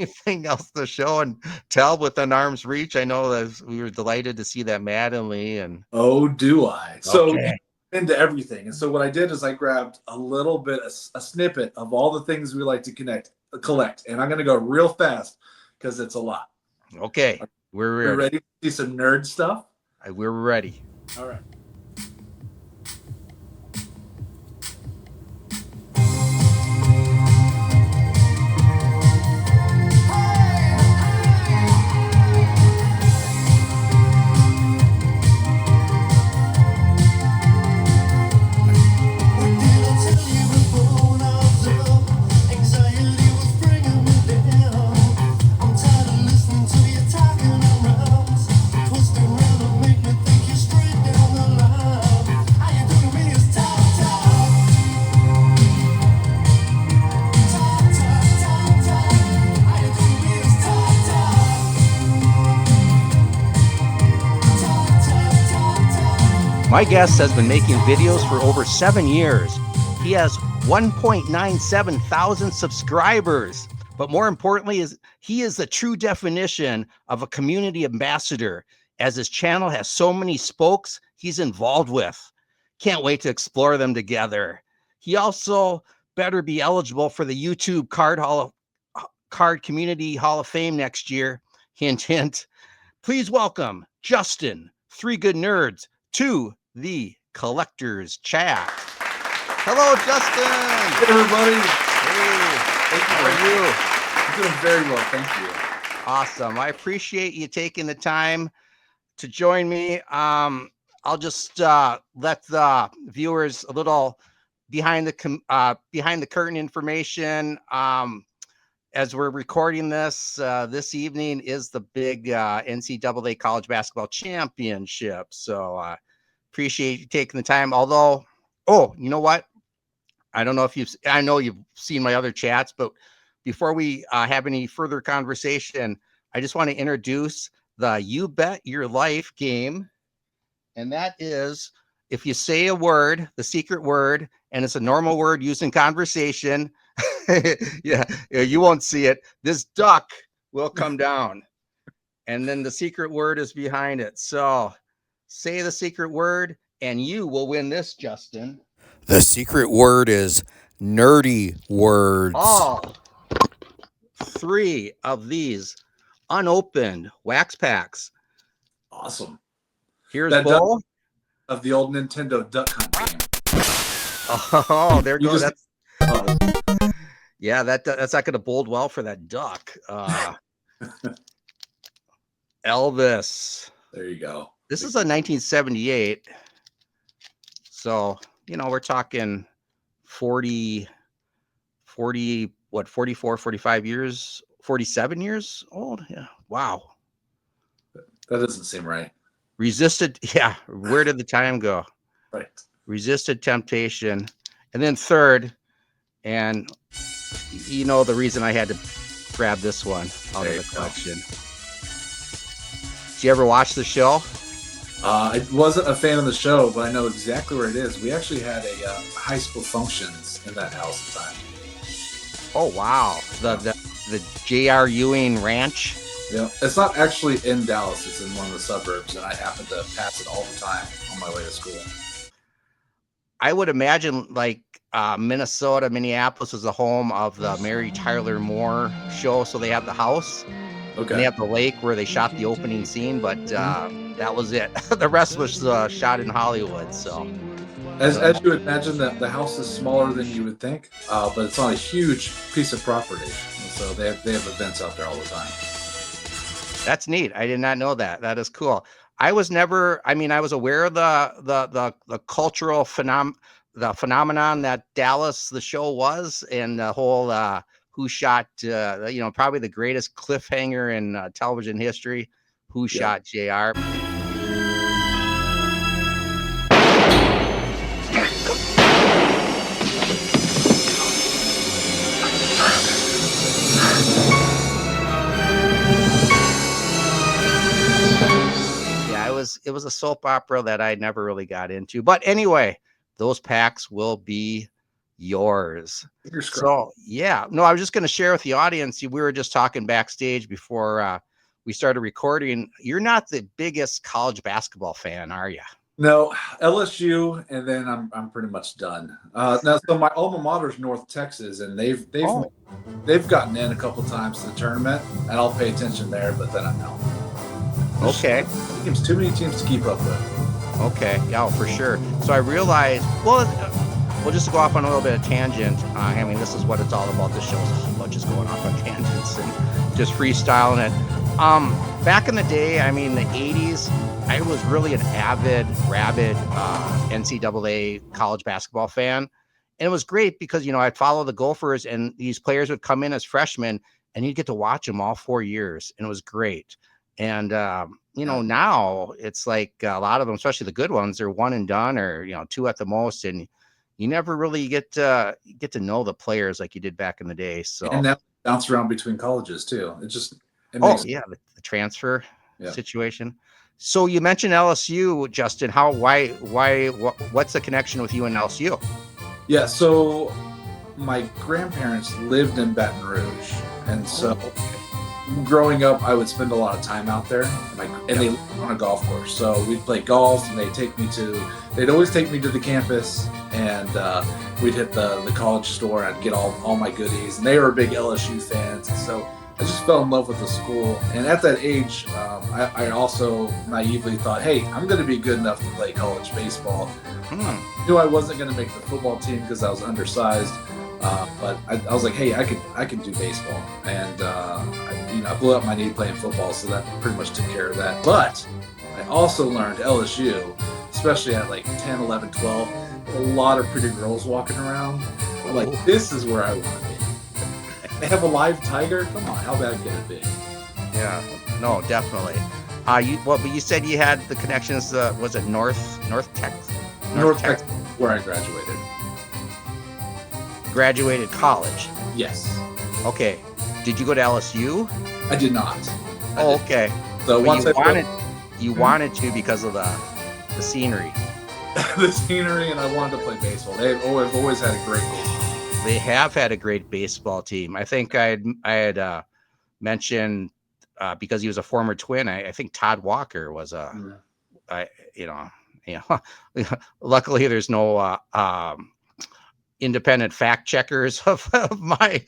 anything else to show and tell within arm's reach? I know that we were delighted to see that Mattingly and Oh, do I? So you okay. into everything. And so what I did is I grabbed a little bit, a snippet of all the things we like to collect. And I'm going to go real fast because it's a lot. Okay. Are We're we ready. ready to see some nerd stuff? We're ready. All right. My guest has been making videos for over 7 years. He has 1.97 thousand subscribers. But more importantly, he is the true definition of a community ambassador, as his channel has so many spokes he's involved with. Can't wait to explore them together. He also better be eligible for the YouTube Card Community Hall of Fame next year. Hint, hint. Please welcome Justin, Three Good Nerds, to the Collector's Chat. Hello, Justin. Hey, everybody. Hey, Thank you. how are you? I'm doing very well. Thank you. Awesome. I appreciate you taking the time to join me. I'll just let the viewers a little behind the curtain information. As we're recording this, this evening is the big NCAA College Basketball Championship. So appreciate you taking the time. Although, oh, you know what? I don't know if I know you've seen my other chats, but before we have any further conversation, I just want to introduce the You Bet Your Life game. And that is, if you say a word, the secret word, and it's a normal word used in conversation, yeah, you won't see it. This duck will come down, and then the secret word is behind it. So say the secret word, and you will win this, Justin. The secret word is nerdy words. All 3 of these unopened wax packs. Awesome. Here's That Bo. Of the old Nintendo Duck Hunt game. Oh, there goes. Just, Yeah, that's not going to bode well for that duck. Elvis. There you go. This is a 1978. So, we're talking 40, what, 44, 45 years, 47 years old? Yeah. Wow. That doesn't seem right. Resisted. Yeah. Where did the time go? Right. Resisted temptation. And then third, and the reason I had to grab this one out of the collection. Did you ever watch the show? I wasn't a fan of the show, but I know exactly where it is. We actually had a high school functions in that house at the time. Oh, wow. The J.R. Ewing Ranch? Yeah, it's not actually in Dallas. It's in one of the suburbs, and I happen to pass it all the time on my way to school. I would imagine like Minnesota, Minneapolis is the home of the Mary Tyler Moore show. So they have the house. Okay. And they have the lake where they shot the opening scene, but that was it. The rest was shot in Hollywood. So, as you would imagine, the house is smaller than you would think, but it's on a huge piece of property. So they have events out there all the time. That's neat. I did not know that. That is cool. I was aware of the cultural phenomenon that Dallas, the show was, and the whole who shot, probably the greatest cliffhanger in television history, who shot JR. It was a soap opera that I never really got into. But anyway, those packs will be yours. Fingers crossed. So yeah, no, I was just going to share with the audience. We were just talking backstage before we started recording. You're not the biggest college basketball fan, are you? No, LSU, and then I'm pretty much done. Now, so my alma mater is North Texas, and they've gotten in a couple times to the tournament, and I'll pay attention there. But then I'm out. Okay. Too many teams to keep up with. Okay. Yeah, for sure. So I realized, well, just to go off on a little bit of tangent. I mean, this is what it's all about. This show is all about just going off on tangents and just freestyling it. Back in the day, I mean, the 80s, I was really an rabid NCAA college basketball fan. And it was great because, I'd follow the Gophers and these players would come in as freshmen and you'd get to watch them all 4 years. And it was great. And, now it's like a lot of them, especially the good ones, they're one and done or, 2 at the most. And you never really get to know the players like you did back in the day. So, and that bounce around between colleges too. The transfer situation. So you mentioned LSU, Justin. What's the connection with you and LSU? Yeah, so my grandparents lived in Baton Rouge, and so growing up, I would spend a lot of time out there. They lived on a golf course, so we'd play golf, and they'd always take me to the campus, and we'd hit the college store, and I'd get all my goodies, and they were big LSU fans, and so I just fell in love with the school. And at that age, I also naively thought, hey, I'm going to be good enough to play college baseball. I knew I wasn't going to make the football team because I was undersized. But I was like, hey, I can do baseball. And, I blew up my knee playing football, so that pretty much took care of that. But I also learned LSU, especially at like 10, 11, 12, a lot of pretty girls walking around. I'm like, this is where I want to be. They have a live tiger? Come on, how bad can it be? Yeah, no, definitely. But you said you had the connections. Was it North Texas? North Texas, where I graduated. Graduated college. Yes. Okay. Did you go to LSU? I did not. Okay. So once you wanted to because of the scenery. The scenery, and I wanted to play baseball. They've always had a great baseball. They have had a great baseball team. I think I had mentioned because he was a former Twin. I think Todd Walker was luckily there's no independent fact checkers of my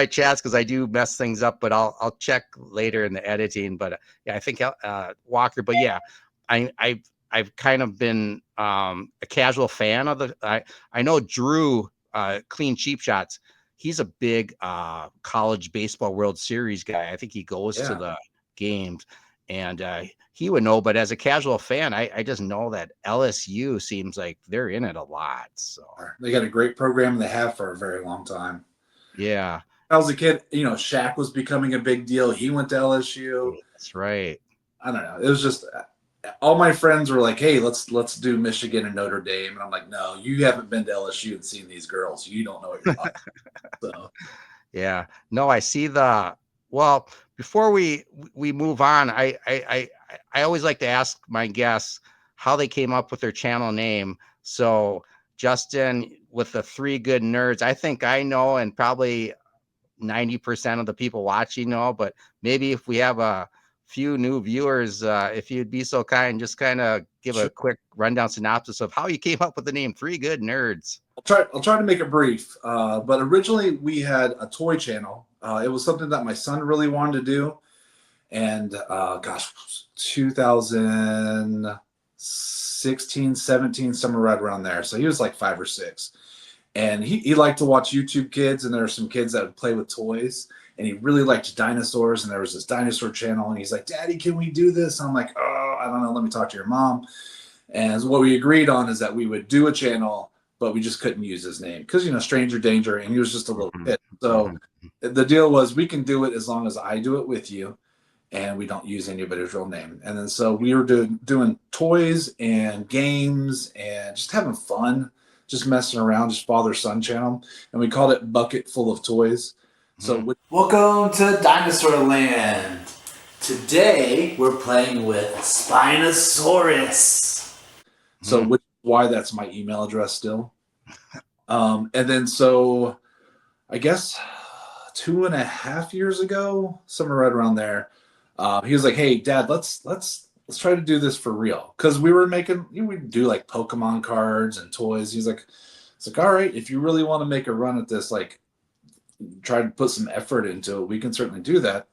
chats because I do mess things up, but I'll check later in the editing. But I think Walker. But yeah, I've kind of been a casual fan of the. I know Drew. CleanCheapShots. He's a big college baseball World Series guy. I think he goes to the games, and he would know. But as a casual fan, I just know that LSU seems like they're in it a lot. So they got a great program. They have for a very long time. Yeah. When I was a kid, Shaq was becoming a big deal. He went to LSU. That's right. I don't know. It was just all my friends were like, hey, let's do Michigan and Notre Dame. And I'm like, no, you haven't been to LSU and seen these girls. You don't know what you're talking about. So. Yeah. No, I see before we move on, I always like to ask my guests how they came up with their channel name. So Justin, with the 3 Good Nerds, I think I know, and probably 90% of the people watching know, but maybe if we have a few new viewers, if you'd be so kind, just kind of give a quick rundown synopsis of how you came up with the name 3 Good Nerds. I'll try to make it brief. But originally we had a toy channel. It was something that my son really wanted to do. And 2016, 17, somewhere right around there. So he was like 5 or 6. And he liked to watch YouTube Kids, and there were some kids that would play with toys. And he really liked dinosaurs, and there was this dinosaur channel, and he's like, Daddy, can we do this? I'm like, oh, I don't know. Let me talk to your mom. And what we agreed on is that we would do a channel, but we just couldn't use his name because, stranger danger, and he was just a little kid. So the deal was we can do it as long as I do it with you, and we don't use anybody's real name. And then so we were doing toys and games and just having fun, just messing around, just father-son channel. And we called it Bucket Full of Toys. So welcome to Dinosaur Land. Today we're playing with Spinosaurus. So which is why that's my email address still. And then so I guess 2.5 years ago, somewhere right around there, he was like, "Hey, Dad, let's try to do this for real." Because we were making, we do like Pokemon cards and toys. He's like, "It's like, all right, if you really want to make a run at this, like, try to put some effort into it. We can certainly do that.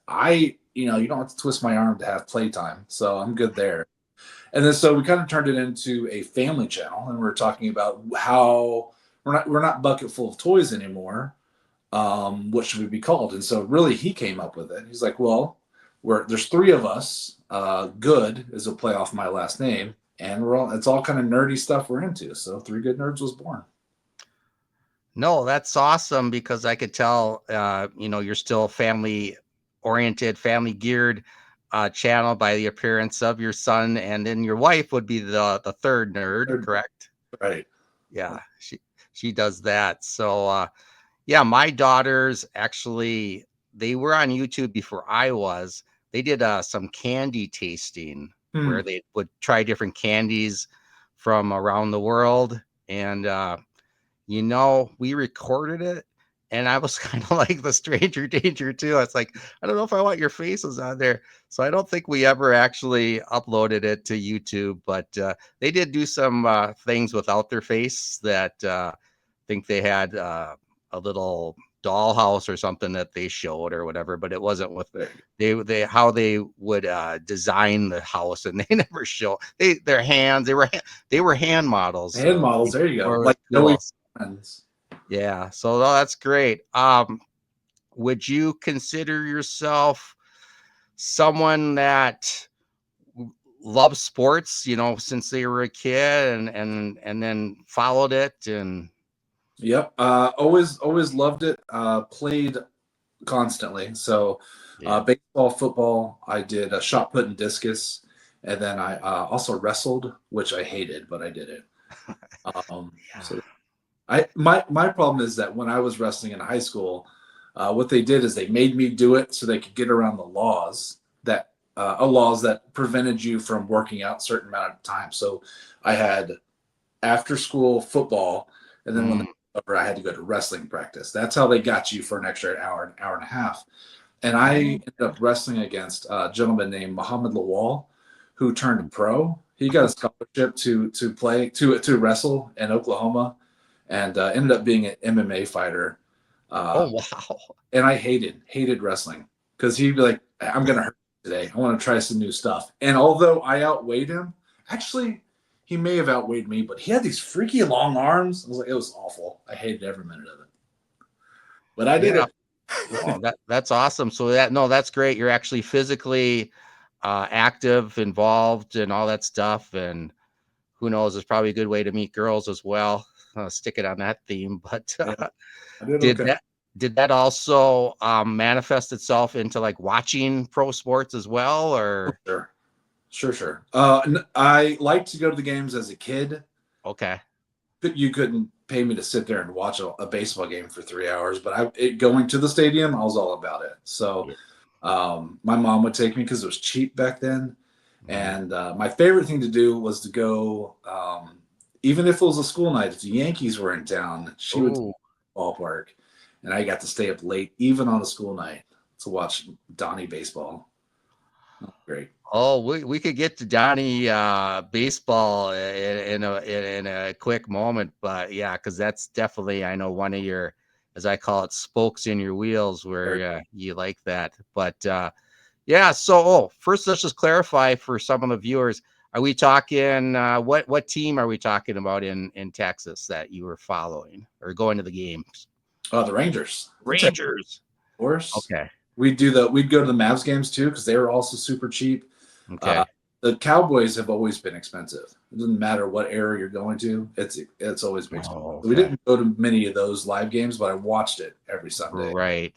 You don't have to twist my arm to have playtime, so I'm good there." And then so we kind of turned it into a family channel, and we're talking about how we're not bucket full of toys anymore. What should we be called? And so really he came up with it. He's like, well, there's three of us. Good is a play off my last name, and it's all kind of nerdy stuff we're into. So Three Good Nerds was born. No, that's awesome because I could tell, you're still family oriented, family geared channel by the appearance of your son, and then your wife would be the third nerd, correct? Right. Yeah, she does that. So yeah, my daughters actually they were on YouTube before I was. They did some candy tasting where they would try different candies from around the world, and we recorded it, and I was kind of like the stranger danger too. I was like, I don't know if I want your faces on there. So I don't think we ever actually uploaded it to YouTube, but they did do some things without their face that think they had a little dollhouse or something that they showed or whatever, but it wasn't with they how they would design the house, and they never show their hands. They were hand models. Hand So models. There you go. or Like Joey friends. yeah, so that's great. Would you consider yourself someone that loves sports, since they were a kid and then followed it and Yep. Always loved it. Played constantly. So yeah. baseball, football. I did a shot put and discus, and then I also wrestled, which I hated, but I did it. Yeah. So my problem is that when I was wrestling in high school, what they did is they made me do it so they could get around the laws that prevented you from working out a certain amount of time. So I had after school football, and then when the over, I had to go to wrestling practice. That's how they got you for an hour and a half. And I ended up wrestling against a gentleman named Muhammad Lawal, who turned pro. He got a scholarship to play to wrestle in Oklahoma, and ended up being an MMA fighter. Oh wow. And I hated wrestling because he'd be like, "I'm gonna hurt you today. I want to try some new stuff." And although I outweighed him, actually, he may have outweighed me, but he had these freaky long arms. I was like, it was awful. I hated every minute of it, but I did Yeah. it. No, that's awesome. So that's great. You're actually physically active, involved, and all that stuff. And who knows? It's probably a good way to meet girls as well. Stick it on that theme. But Yeah, I did did okay. that also manifest itself into like watching pro sports as well, or Sure. I liked to go to the games as a kid. okay? You couldn't pay me to sit there and watch a baseball game for 3 hours, but going to the stadium, I was all about it. So Yeah. my mom would take me because it was cheap back then. Mhm. And my favorite thing to do was to go, even if it was a school night, if the Yankees were in town, she would take me Oh, to the ballpark. And I got to stay up late, even on a school night, to watch Donnie baseball. Oh, great. oh, we could get to Johnny baseball in a quick moment, but yeah, because that's definitely I know one of your, as I call it, spokes in your wheels Very where you like that. But yeah, so first let's just clarify for some of the viewers: are we talking what team are we talking about in Texas that you were following or going to the games? The Rangers. Rangers. Course. Okay. We'd go to the Mavs games too because they were also super cheap. Uh, Okay. the Cowboys have always been expensive. It doesn't matter what era you're going to; it's always been expensive. Oh, So we okay. didn't go to many of those live games, but I watched it every Sunday. Right.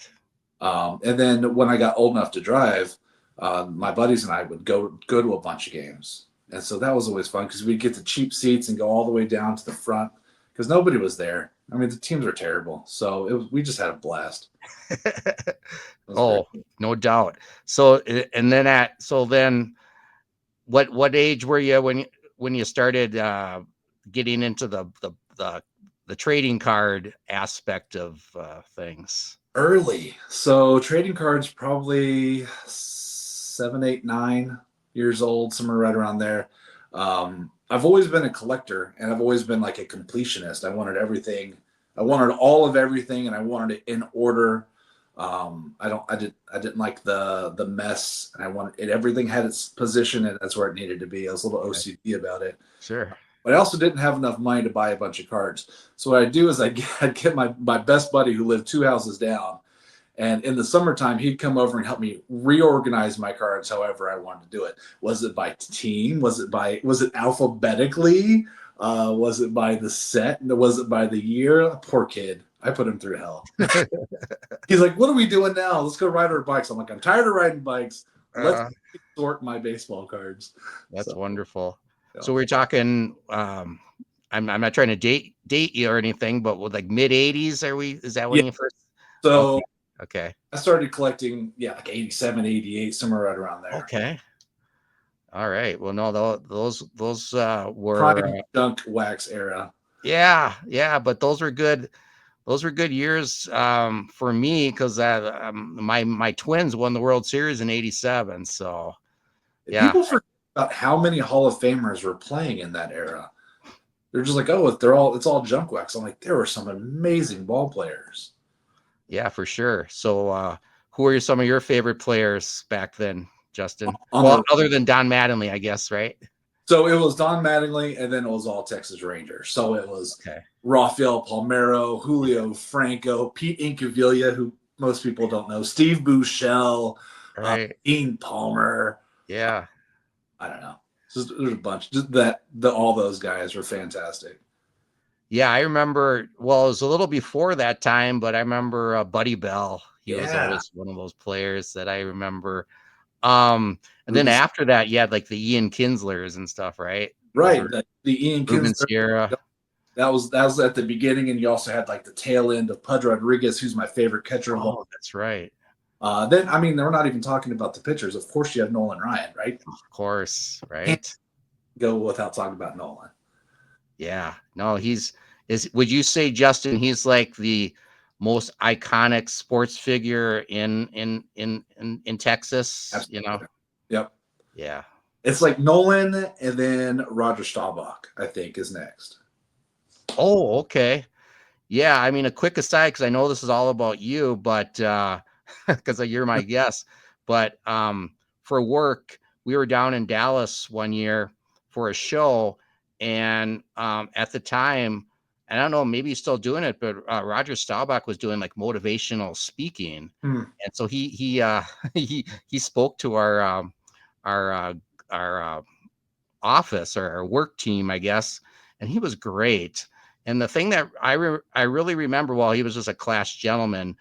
And then when I got old enough to drive, my buddies and I would go to a bunch of games, and so that was always fun because we'd get the cheap seats and go all the way down to the front because nobody was there. I mean, the teams were terrible, so we just had a blast. It was great. Oh, no doubt. So and then what age were you when you started getting into the the trading card aspect of things? Early. So trading cards probably 7, 8, 9 years old, somewhere right around there. I've always been a collector, and I've always been like a completionist. I wanted everything. I wanted all of everything, and I wanted it in order. I didn't like the mess, and I wanted it. Everything had its position, and that's where it needed to be. I was a little Okay. OCD about it. Sure. But I also didn't have enough money to buy a bunch of cards. So what I do is I'd get my best buddy who lived 2 houses down. And in the summertime, he'd come over and help me reorganize my cards however I wanted to do it. Was it by team? Was it alphabetically? Was it by the set? Was it by the year? Poor kid. I put him through hell. He's like, what are we doing now? Let's go ride our bikes. I'm like, I'm tired of riding bikes. Let's sort my baseball cards. That's wonderful. Yeah. So we're talking. I'm not trying to date you or anything, but with like mid '80s, are we? Is that when you first? So Okay. I started collecting, like 87, 88, somewhere right around there. Okay. All right. Well, no, those were prime junk wax era. Yeah, but those were good. Those were good years for me because my twins won the World Series in '87. So yeah, People forget about how many Hall of Famers were playing in that era. They're just like, oh, it's all junk wax. I'm like, there were some amazing ball players. Yeah, for sure. So who are some of your favorite players back then, Justin? Other than Don Mattingly, I guess, right? So it was Don Mattingly, and then it was all Texas Rangers. So it was Rafael Palmeiro, Julio Franco, Pete Incaviglia, who most people don't know, Steve Bouchel, Dean Palmer. Yeah. I don't know. There's a bunch. Just all those guys were fantastic. Yeah, I remember. Well, it was a little before that time, but I remember Buddy Bell. He was always one of those players that I remember. And then after that, you had like the Ian Kinslers and stuff, right? Right. The Ian Ruben Kinsler. Sierra. That was at the beginning, and you also had like the tail end of Pudge Rodriguez, who's my favorite catcher of all. Oh, that's right. Then we're not even talking about the pitchers. Of course, you have Nolan Ryan, right? Of course, right. Can't go without talking about Nolan. Yeah. No, would you say, Justin, he's like the most iconic sports figure in Texas? Absolutely. Yep. Yeah. It's like Nolan and then Roger Staubach, I think, is next. Oh, okay. Yeah, I mean, a quick aside, because I know this is all about you, but because you're my guest. But for work, we were down in Dallas one year for a show, and at the time, I don't know, maybe he's still doing it, but Roger Staubach was doing like motivational speaking, and so he he spoke to our office or our work team, I guess, and he was great. And the thing that I really remember, well, he was just a class gentleman.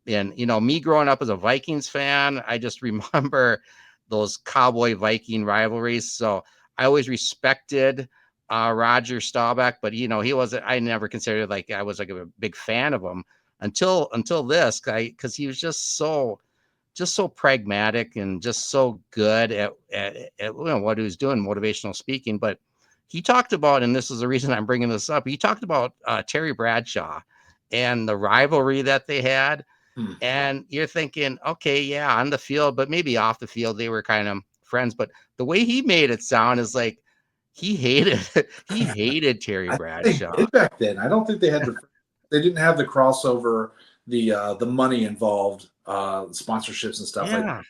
And, me growing up as a Vikings fan, I just remember those Cowboy Viking rivalries. So I always respected Roger Staubach, but, he wasn't, I never considered I was like a big fan of him until this guy, because he was just so pragmatic and just so good at what he was doing, motivational speaking. But he talked about, and this is the reason I'm bringing this up, he talked about Terry Bradshaw and the rivalry that they had. And you're thinking, okay, yeah, on the field, but maybe off the field, they were kind of friends. But the way he made it sound is like he hated Terry Bradshaw. They did back then. I don't think they had they didn't have the crossover, the money involved, sponsorships and stuff like that.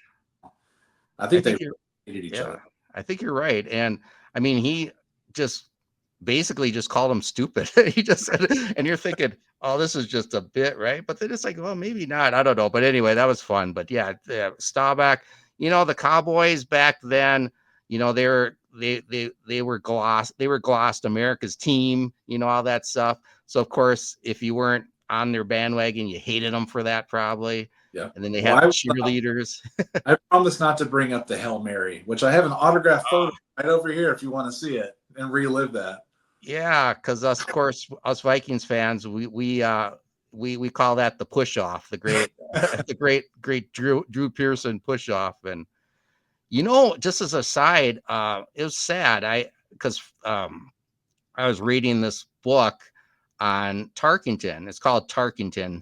I think they hated each other. I think you're right. And I mean, he just basically just called him stupid. He just said, and you're thinking, oh, this is just a bit, right? But then it's like, well, maybe not. I don't know. But anyway, that was fun. But yeah, Staubach, the Cowboys back then, they were glossed America's team, all that stuff. So of course, if you weren't on their bandwagon, you hated them for that probably. Yeah. And then they had cheerleaders. I promise not to bring up the Hail Mary, which I have an autographed photo right over here if you want to see it and relive that. Yeah, because us Vikings fans, we call that the push off, the great the great Drew Pearson push off. And just as a side, it was sad. Because I was reading this book on Tarkington. It's called Tarkington.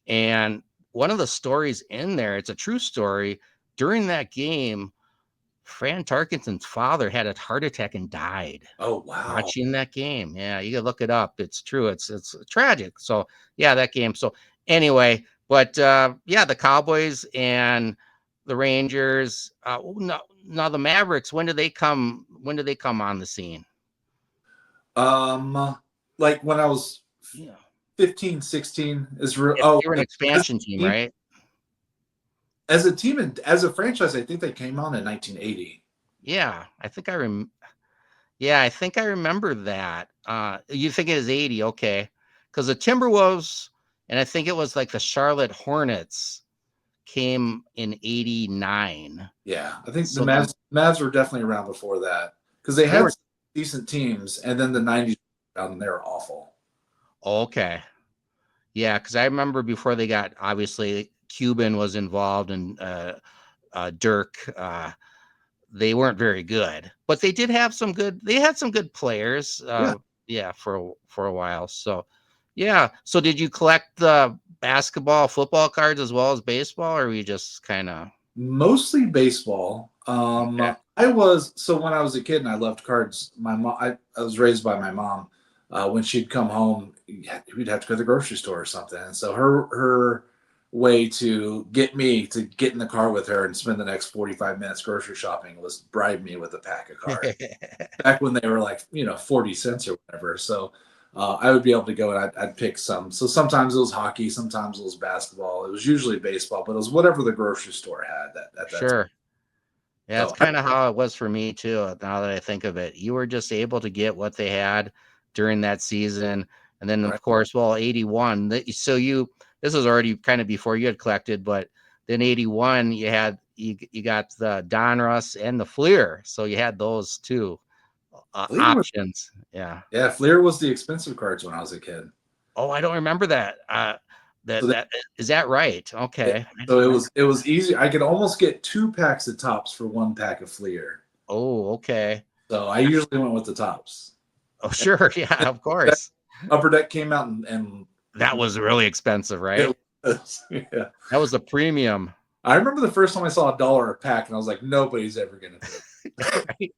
And one of the stories in there, it's a true story. During that game, Fran Tarkenton's father had a heart attack and died Oh, wow. watching that game. Yeah, you can look it up. It's true. It's tragic. So yeah, that game. So anyway, but yeah, the Cowboys and the Rangers. No, now the Mavericks. When do they come? When do they come on the scene? Like when I was Yeah, 15, 16 is real. they Oh, were an expansion team, right? as a team and as a franchise, I think they came on in 1980. Yeah, I think I rem. Yeah, I think I remember that. You think it is 80? Okay, because the Timberwolves and I think it was like the Charlotte Hornets came in 89. Yeah, I think the So then Mavs were definitely around before that because they they had were some decent teams, and then the 90s and they were awful. okay. Yeah, because I remember before they got obviously Cuban was involved and Dirk. They weren't very good, but they did have some good. They had some good players. Yeah, Yeah, for a while. So yeah. So did you collect the basketball, football cards as well as baseball, or were you just kind of mostly baseball. okay? I was so when I was a kid and I loved cards. My mom, I was raised by my mom. When she'd come home, we'd have to go to the grocery store or something. And so her way to get me to get in the car with her and spend the next 45 minutes grocery shopping was bribe me with a pack of cards. Back when they were like 40 cents or whatever. So I would be able to go and I'd pick some. So sometimes it was hockey, sometimes it was basketball. It was usually baseball, but it was whatever the grocery store had at that time. Sure. Yeah, it's So kind of how it was for me too. Now that I think of it, you were just able to get what they had during that season, and then right. of course, well, 81. So you this was already kind of before you had collected, but then 81, you got the Donruss and the Fleer, so you had those two Fleer was options. Yeah. yeah, Fleer was the expensive cards when I was a kid. Oh, I don't remember that. So That is that right? Okay, I don't so remember. it was easy. I could almost get 2 packs of tops for 1 pack of Fleer. Oh, okay. So I usually went with the tops. Oh, sure. Yeah, of That course. upper deck came out and That was really expensive, right? it was, yeah. That was a premium. I remember the first time I saw $1 a pack, and I was like, nobody's ever going to Right?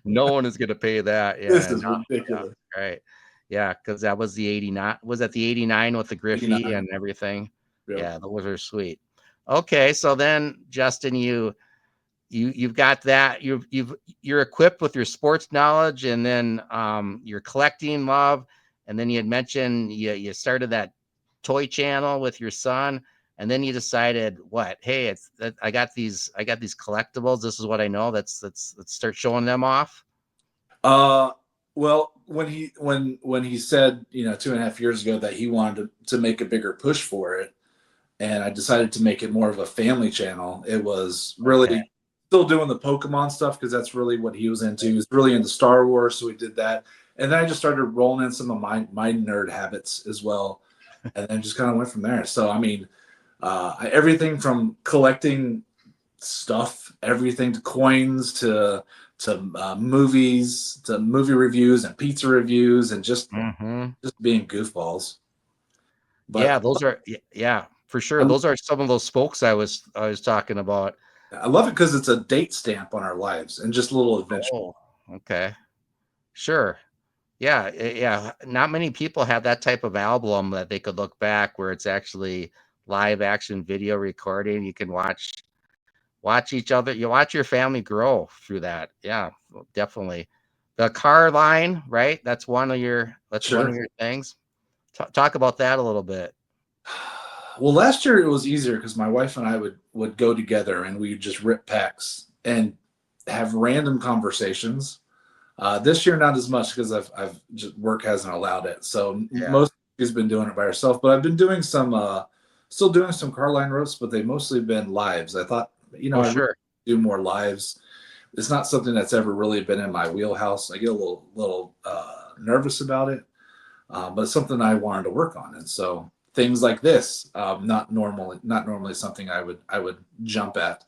No one is gonna pay that. this Yeah, is no, yeah, ridiculous. right. Yeah, because that was the 89. Was that the 89 with the Griffey 89. and everything? Yep. Yeah, those are sweet. Okay, so then Justin, you've got that. You're equipped with your sports knowledge, and then your collecting love, and then you had mentioned you started that toy channel with your son, and then you decided what? Hey, I got these collectibles. This is what I know. Let's start showing them off. Uh, well, when he said 2.5 years ago that he wanted to make a bigger push for it, and I decided to make it more of a family channel. It was Okay, really still doing the Pokemon stuff because that's really what he was into. He was really into Star Wars, so we did that. And then I just started rolling in some of my nerd habits as well, and then just kind of went from there. So I mean, everything from collecting stuff, everything to coins to movies to movie reviews and pizza reviews and hmm just being goofballs. But yeah, those are yeah, for sure. I, Those are some of those spokes I was talking about. I love it because it's a date stamp on our lives and just a little adventure. Oh, okay, sure. Yeah, yeah. Not many people have that type of album that they could look back where it's actually live action video recording. You can watch each other. You watch your family grow through that. Yeah, definitely. The car line, right? That's one Sure. of your things. Talk about that a little bit. Well, last year it was easier because my wife and I would go together and we'd just rip packs and have random conversations. This year, not as much because I've just work hasn't allowed it. So Yeah. most she's been doing it by herself, but I've been doing still doing some car line roasts, but they've mostly been lives. I thought, Oh, I really sure. do more lives. It's not something that's ever really been in my wheelhouse. I get a little nervous about it, but it's something I wanted to work on, and so things like this, not normally something I would jump at.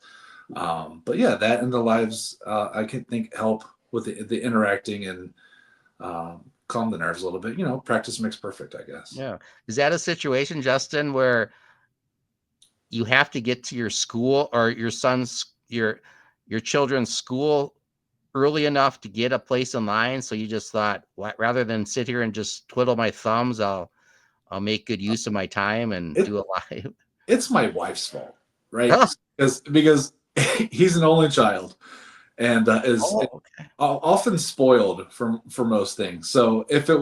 But yeah, that and the lives I can think help with the interacting and calm the nerves a little bit. Practice makes perfect, I guess. Yeah. Is that a situation, Justin, where you have to get to your school or your children's school early enough to get a place in line? So you just thought, what, rather than sit here and just twiddle my thumbs, I'll make good use of my time and It do a live. it's my wife's fault, right? Huh? Because he's an only child and is Oh, okay. often spoiled for most things. So if it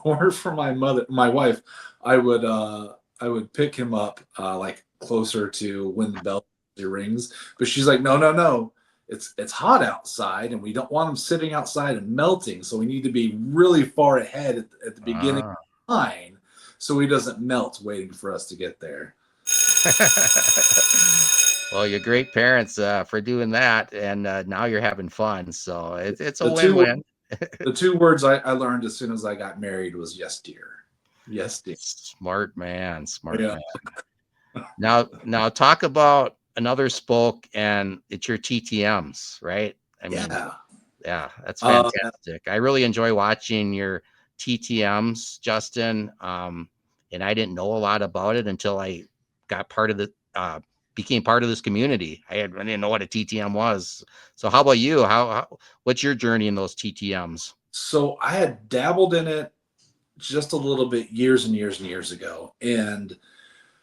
weren't for my wife, I would pick him up like closer to when the bell rings. But she's like, no, no, no. It's hot outside, and we don't want him sitting outside and melting. So we need to be really far ahead at the beginning Ah. of the line, so he doesn't melt waiting for us to get there. Well, you're great parents for doing that, and now you're having fun. So it's a The two win-win. the two words I learned as soon as I got married was yes, dear. Yes, dear. Smart man, smart Yeah. man. Now talk about another spoke, and it's your TTMs, right? I mean, Yeah. yeah, that's Uh, fantastic. I really enjoy watching your TTMs, Justin. And I didn't know a lot about it until I got part of the became part of this community. I didn't know what a TTM was. So how about you? What's your journey in those TTMs? so I had dabbled in it just a little bit years and years and years ago, and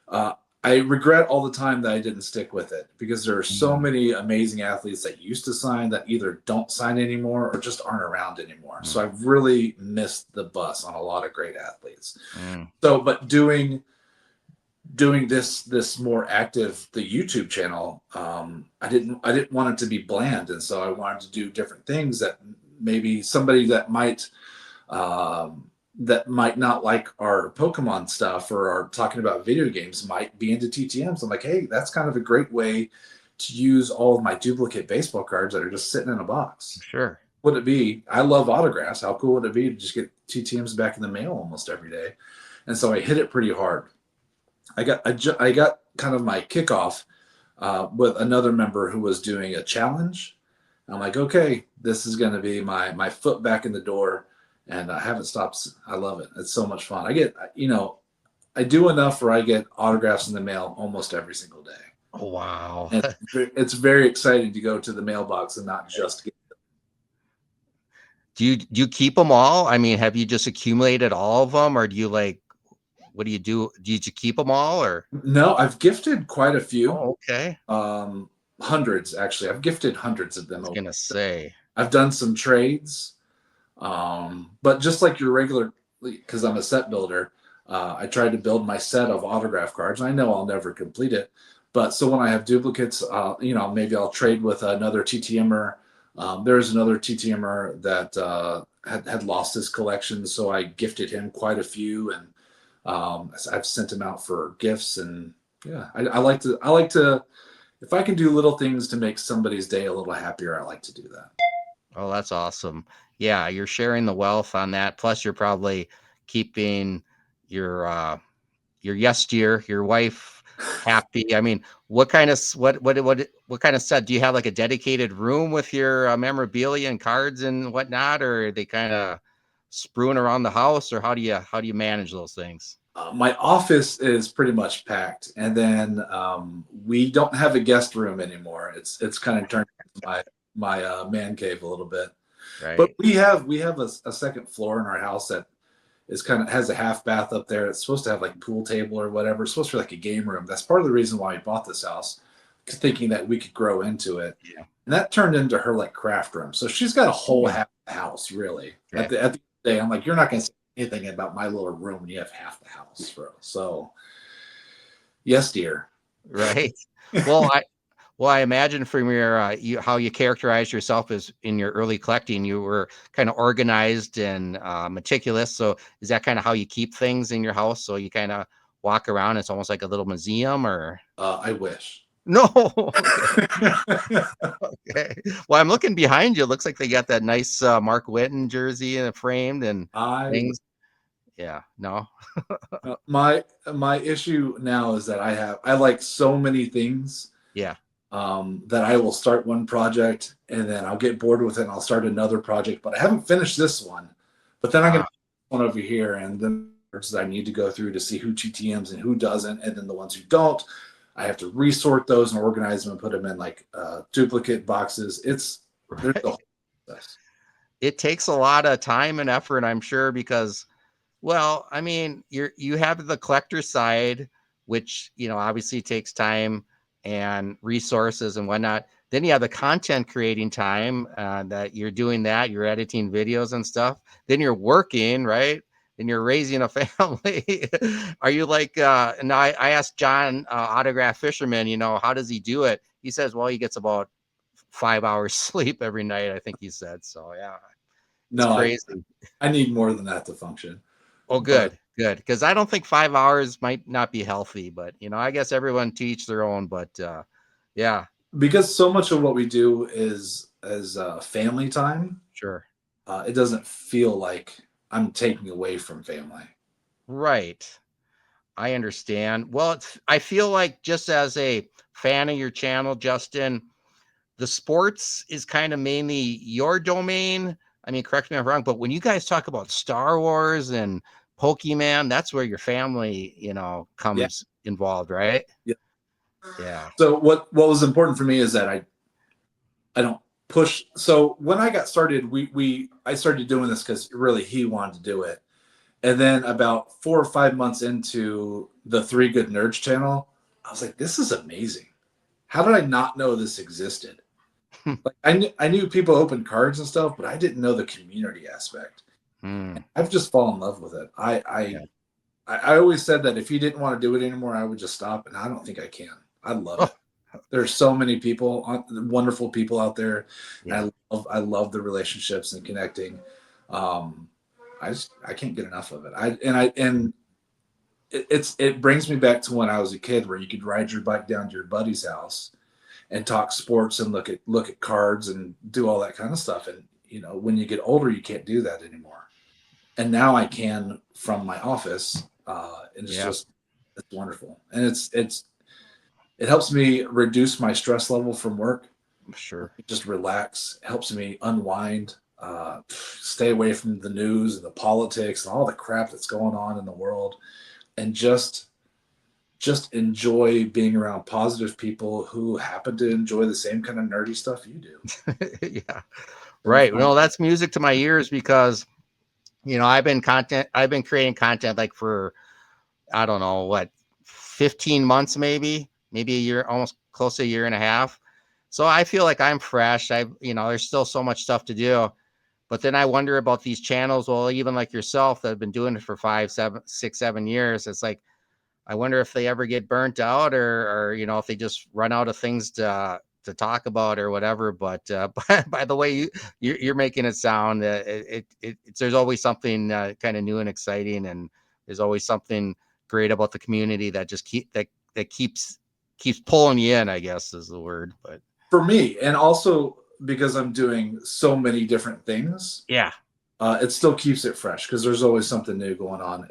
uh, I regret all the time that I didn't stick with it because there are so Mm, many amazing athletes that used to sign that either don't sign anymore or just aren't around anymore. mm, So I've really missed the bus on a lot of great athletes. mm. So, but doing this more active the YouTube channel, I didn't want it to be bland, and so I wanted to do different things that maybe somebody that might not like our Pokemon stuff or are talking about video games might be into TTMs. I'm like, hey, that's kind of a great way to use all of my duplicate baseball cards that are just sitting in a box. Sure. Would it be? I love autographs. How cool would it be to just get TTMs back in the mail almost every day? And so I hit it pretty hard. I got kind of my kickoff with another member who was doing a challenge. I'm like, okay, this is going to be my foot back in the door, and I haven't stopped. I love it. It's so much fun. I do enough where I get autographs in the mail almost every single day, Oh, wow. and it's very exciting to go to the mailbox and not just get. Do you keep them all? I mean, have you just accumulated all of them, or do you like what do you do? Do you keep them all, or? No, I've gifted quite a few, Oh, okay. hundreds actually. I've gifted hundreds of I them. was gonna say, I've done some trades. But just like your regular, because I'm a set builder, I tried to build my set of autograph cards. I know I'll never complete it, but so when I have duplicates, maybe I'll trade with another TTMer. There's another TTMer that had lost his collection, so I gifted him quite a few, and I've sent him out for gifts. And yeah, I like to if I can do little things to make somebody's day a little happier, I like to do that. oh, that's awesome. Yeah, you're sharing the wealth on that. Plus, you're probably keeping your your wife happy. I mean, what kind of set do you have? Like a dedicated room with your memorabilia and cards and whatnot, or are they kind of spruing around the house, or how do you manage those things? My office is pretty much packed, and then we don't have a guest room anymore. It's kind of turned into my man cave a little bit. But Right. we have a second floor in our house that is kind of has a half bath up there. It's supposed to have like pool table or whatever. It's supposed to be like a game room. That's part of the reason why we bought this house, thinking that we could grow into it. Yeah. And that turned into her like craft room. So she's got a whole Yeah. half the house really. Okay. At the end of the day, I'm like, you're not going to say anything about my little room when you have half the house, bro. So yes, dear. Right. Well, I imagine from your how you characterize yourself as in your early collecting, you were kind of organized and meticulous. So is that kind of how you keep things in your house? So you kind of walk around, it's almost like a little museum, or I wish. no? Okay. Okay. Well, I'm looking behind you. It looks like they got that nice Mark Whitten jersey framed and I things. Yeah. No. my issue now is that I like so many things Yeah. that I will start one project and then I'll get bored with it and I'll start another project, but I haven't finished this one. But then I'm going to one over here, and then I need to go through to see who GTMs and who doesn't, and then the ones who don't, I have to resort those and organize them and put them in like duplicate boxes. There's the whole process. It takes a lot of time and effort, I'm sure, because, well, I mean, you have the collector side, which, you know, obviously takes time and resources and whatnot. Then you have the content creating time that you're doing that, you're editing videos and stuff. Then you're working, right? And you're raising a family. Are you like, and I asked John, Autograph Fisherman, you know, how does he do it? He says, well, he gets about 5 hours sleep every night, I think he said. So, yeah, it's No, crazy. I need more than that to function. Oh, But good. Because I don't think 5 hours might not be healthy, but you know, I guess everyone to each their own. But yeah, because so much of what we do is as family time, sure, it doesn't feel like I'm taking away from family. right. I understand. Well, I feel like just as a fan of your channel, Justin, the sports is kind of mainly your domain. I mean, correct me if I'm wrong, but when you guys talk about Star Wars and Pokemon, that's where your family, you know, Yeah. comes involved, right? Yeah. Yeah. So what was important for me is that I don't push. So when I got started, I started doing this because really he wanted to do it. And then about 4 or 5 months into the Three Good Nerds channel, I was like, this is amazing. How did I not know this existed? Like I knew people opened cards and stuff, but I didn't know the community aspect. Hmm. I've just fallen in love with it. Yeah. I always said that if he didn't want to do it anymore, I would just stop, and I don't think I can. I love Oh, it. There's so many people, wonderful people out there. yeah. I love the relationships and connecting. Um, I can't get enough of it. And it brings me back to when I was a kid, where you could ride your bike down to your buddy's house and talk sports and look at cards and do all that kind of stuff. And you know, when you get older, you can't do that anymore. And now I can from my office, and Yeah. it's wonderful. And it helps me reduce my stress level from work. Sure. Just relax. It helps me unwind, stay away from the news and the politics and all the crap that's going on in the world, and just enjoy being around positive people who happen to enjoy the same kind of nerdy stuff you do. Yeah. And we Right. find, No, that's music to my ears because, you know, I've been creating content like for, I don't know what, 15 months, maybe a year, almost close to a year and a half. So I feel like I'm fresh. You know, there's still so much stuff to do. But then I wonder about these channels. Well, even like yourself that have been doing it for 5, 7, 6, 7 years. It's like, I wonder if they ever get burnt out or you know, if they just run out of things to talk about or whatever. But by the way, you're making it sound there's always something kind of new and exciting, and there's always something great about the community that just that keeps pulling you in, I guess is the word. But for me, and also because I'm doing so many different things, yeah. it still keeps it fresh because there's always something new going on.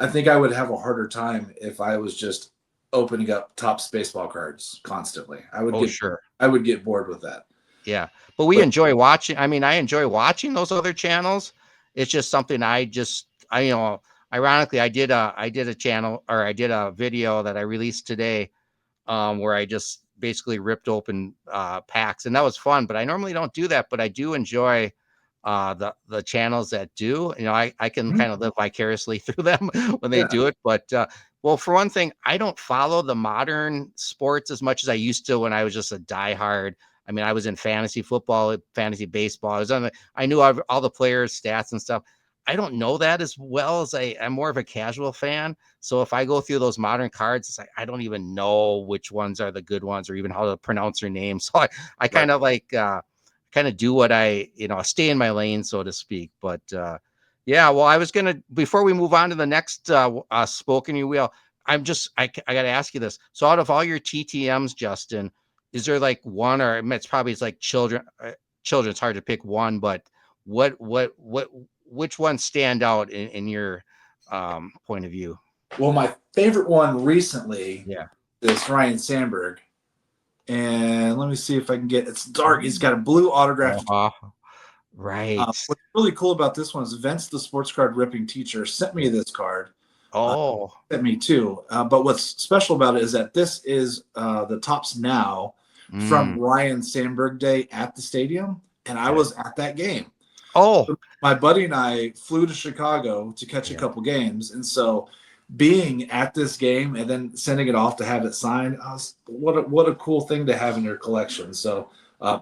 I think I would have a harder time if I was just opening up Topps baseball cards constantly. Oh, sure. I would get bored with that. Yeah. But we But enjoy watching. I mean, I enjoy watching those other channels. It's just something you know, ironically, I did a channel, or I did a video that I released today, where I just basically ripped open packs, and that was fun. But I normally don't do that, but I do enjoy the channels that do. You know, I can kind of live vicariously through them when they yeah, do it. But well, for one thing, I don't follow the modern sports as much as I used to when I was just a diehard. I mean, I was in fantasy football, fantasy baseball. I knew all the players' stats and stuff. I don't know that as well as I'm more of a casual fan. So if I go through those modern cards, it's like I don't even know which ones are the good ones or even how to pronounce their names. So I right. kind of kind of do what you know, stay in my lane, so to speak. But yeah, well, I was gonna, before we move on to the next spoken you wheel, I got to ask you this. So out of all your TTMs, Justin, is there like one, or it's probably it's like children, it's hard to pick one, but what which ones stand out in your point of view? Well, my favorite one recently Yeah. is Ryan Sandberg. And let me see if I can get it's dark. He's got a blue autograph. Uh-huh. Right. What's really cool about this one is Vince, the sports card ripping teacher, sent me this card. Oh. Sent me too. But what's special about it is that this is the Tops Now from Mm, Ryan Sandberg Day at the stadium, and I okay. was at that game. Oh. My buddy and I flew to Chicago to catch a Yeah. couple games, and so being at this game and then sending it off to have it signed, what a cool thing to have in your collection. So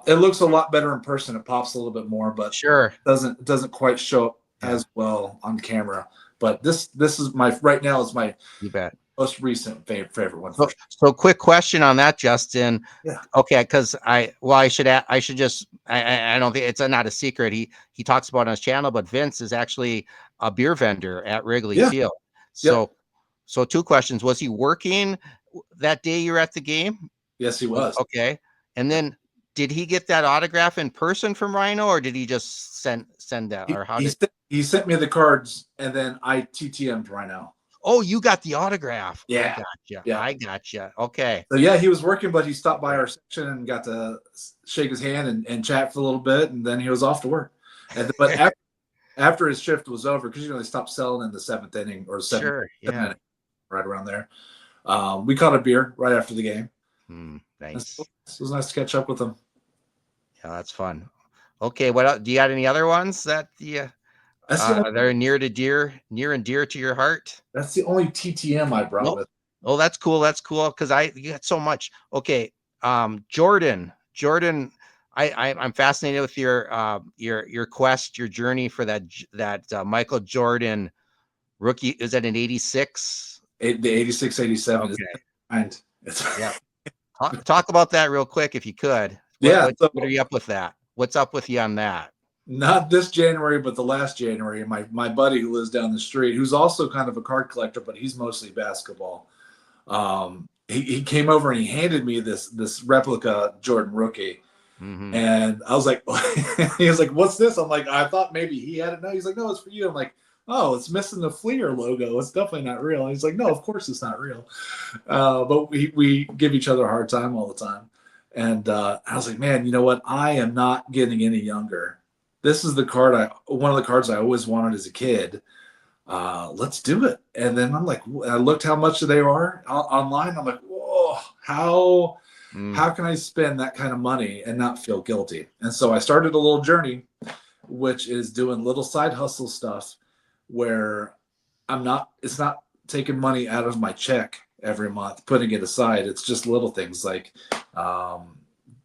it looks a lot better in person. It pops a little bit more, but Sure. doesn't quite show up Yeah. as well on camera. But this is my right now is my You bet. most recent favorite one for So, sure. so quick question on that, Justin. Yeah. Okay, because I should just I don't think it's not a secret. He talks about it on his channel, but Vince is actually a beer vendor at Wrigley Yeah. Field. Yep. So two questions: was he working that day you were at the game? Yes, he was. Okay, and then did he get that autograph in person from Rhino, or did he just send that, or how did? He sent me the cards, and then I TTM'd right now. Oh, you got the autograph. I Yeah. got you. Yeah. I got you. Okay. So yeah, he was working, but he stopped by our section and got to shake his hand and chat for a little bit, and then he was off to work. But after his shift was over, because they stopped selling in the seventh inning or seventh, Sure. seventh Yeah. inning, right around there. We caught a beer right after the game. Nice. It was nice to catch up with him. Yeah, that's fun. Okay, what else? Do you got any other ones that they're near and dear to your heart? That's the only TTM I brought No. with. Oh, that's cool. That's cool because you got so much. Okay, Jordan. I'm fascinated with your quest, your journey for that Michael Jordan rookie. Is that an 86? The 86, 87 is Okay. behind. Yeah. Talk about that real quick if you could. Yeah. So What are you up with that? What's up with you on that? not this January, but the last January, my buddy who lives down the street, who's also kind of a card collector, but he's mostly basketball. He came over and he handed me this replica Jordan rookie. Mm-hmm. And I was like, he was like, what's this? I'm like, I thought maybe he had it. No, he's like, no, it's for you. I'm like, oh, it's missing the Fleer logo. It's definitely not real. And he's like, no, of course it's not real. But we give each other a hard time all the time. And I was like, man, you know what? I am not getting any younger. This is one of the cards I always wanted as a kid. Let's do it. And then I'm like, I looked how much they are online. I'm like, whoa, how can I spend that kind of money and not feel guilty? And so I started a little journey, which is doing little side hustle stuff where it's not taking money out of my check every month, putting it aside. It's just little things like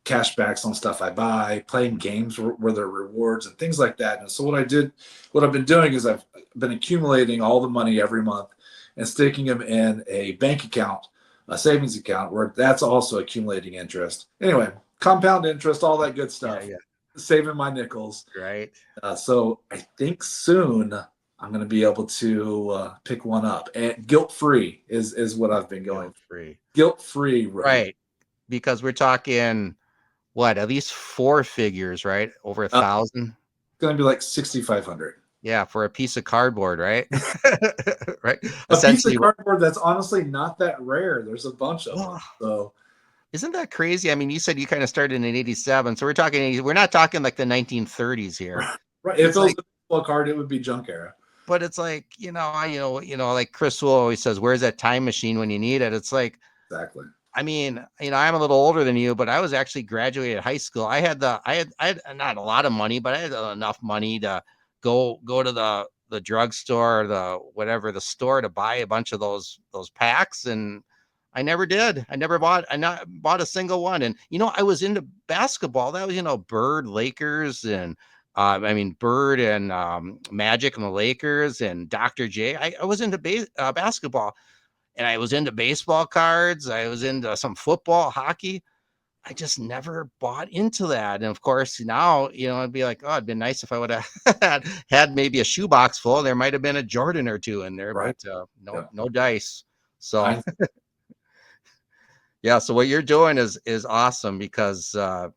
cash backs on stuff I buy, playing games where there are rewards and things like that. And so what I've been doing is I've been accumulating all the money every month and sticking them in a bank account, a savings account where that's also accumulating interest. Anyway, compound interest, all that good stuff. Yeah. Saving my nickels. Right. So I think soon I'm going to be able to pick one up. And guilt-free is what I've been going. Free. Guilt-free. Right. Because we're talking at least four figures, right? Over 1,000. It's going to be like 6,500. Yeah, for a piece of cardboard, right? Right. A piece of cardboard that's honestly not that rare. There's a bunch of them. So isn't that crazy? I mean, you said you kind of started in 87. So we're not talking like the 1930s here. Right. If it was a baseball card, it would be junk era. But it's like, like Chris Will always says, where's that time machine when you need it? It's like, exactly. I mean, I'm a little older than you, but I was actually graduated high school. I had not a lot of money, but I had enough money to go to the drugstore or the store to buy a bunch of those packs. And I never did. I not bought a single one. And, I was into basketball. That was, Bird, Lakers, and Bird and Magic and the Lakers and Dr. J. I was into basketball. And I was into baseball cards. I was into some football, hockey. I just never bought into that. And of course, now, it'd be like, oh, it'd been nice if I would have had maybe a shoebox full. There might have been a Jordan or two in there, right. But no dice. So, yeah. So what you're doing is awesome because, I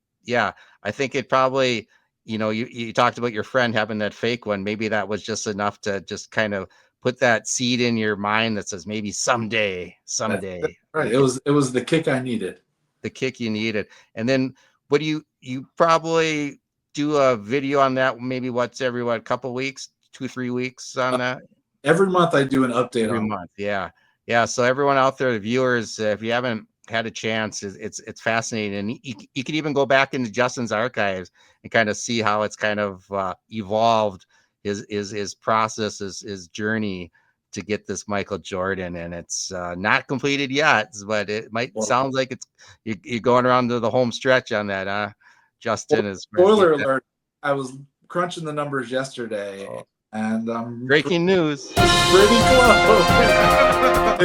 think it probably, you talked about your friend having that fake one. Maybe that was just enough to just kind of put that seed in your mind that says maybe someday. Right. It was the kick I needed. The kick you needed. And then what do you probably do a video on that? Maybe every couple weeks, 2-3 weeks on that Every month I do an update every on. month. Yeah, yeah. So everyone out there, the viewers, if you haven't had a chance, it's fascinating, and you could even go back into Justin's archives and kind of see how it's kind of evolved his process, his journey to get this Michael Jordan, and it's not completed yet, but it might Well, sound like you're going around to the home stretch on that, huh? Justin is trying to get spoiler that. alert! I was crunching the numbers yesterday, Oh, and I'm breaking news. pretty close.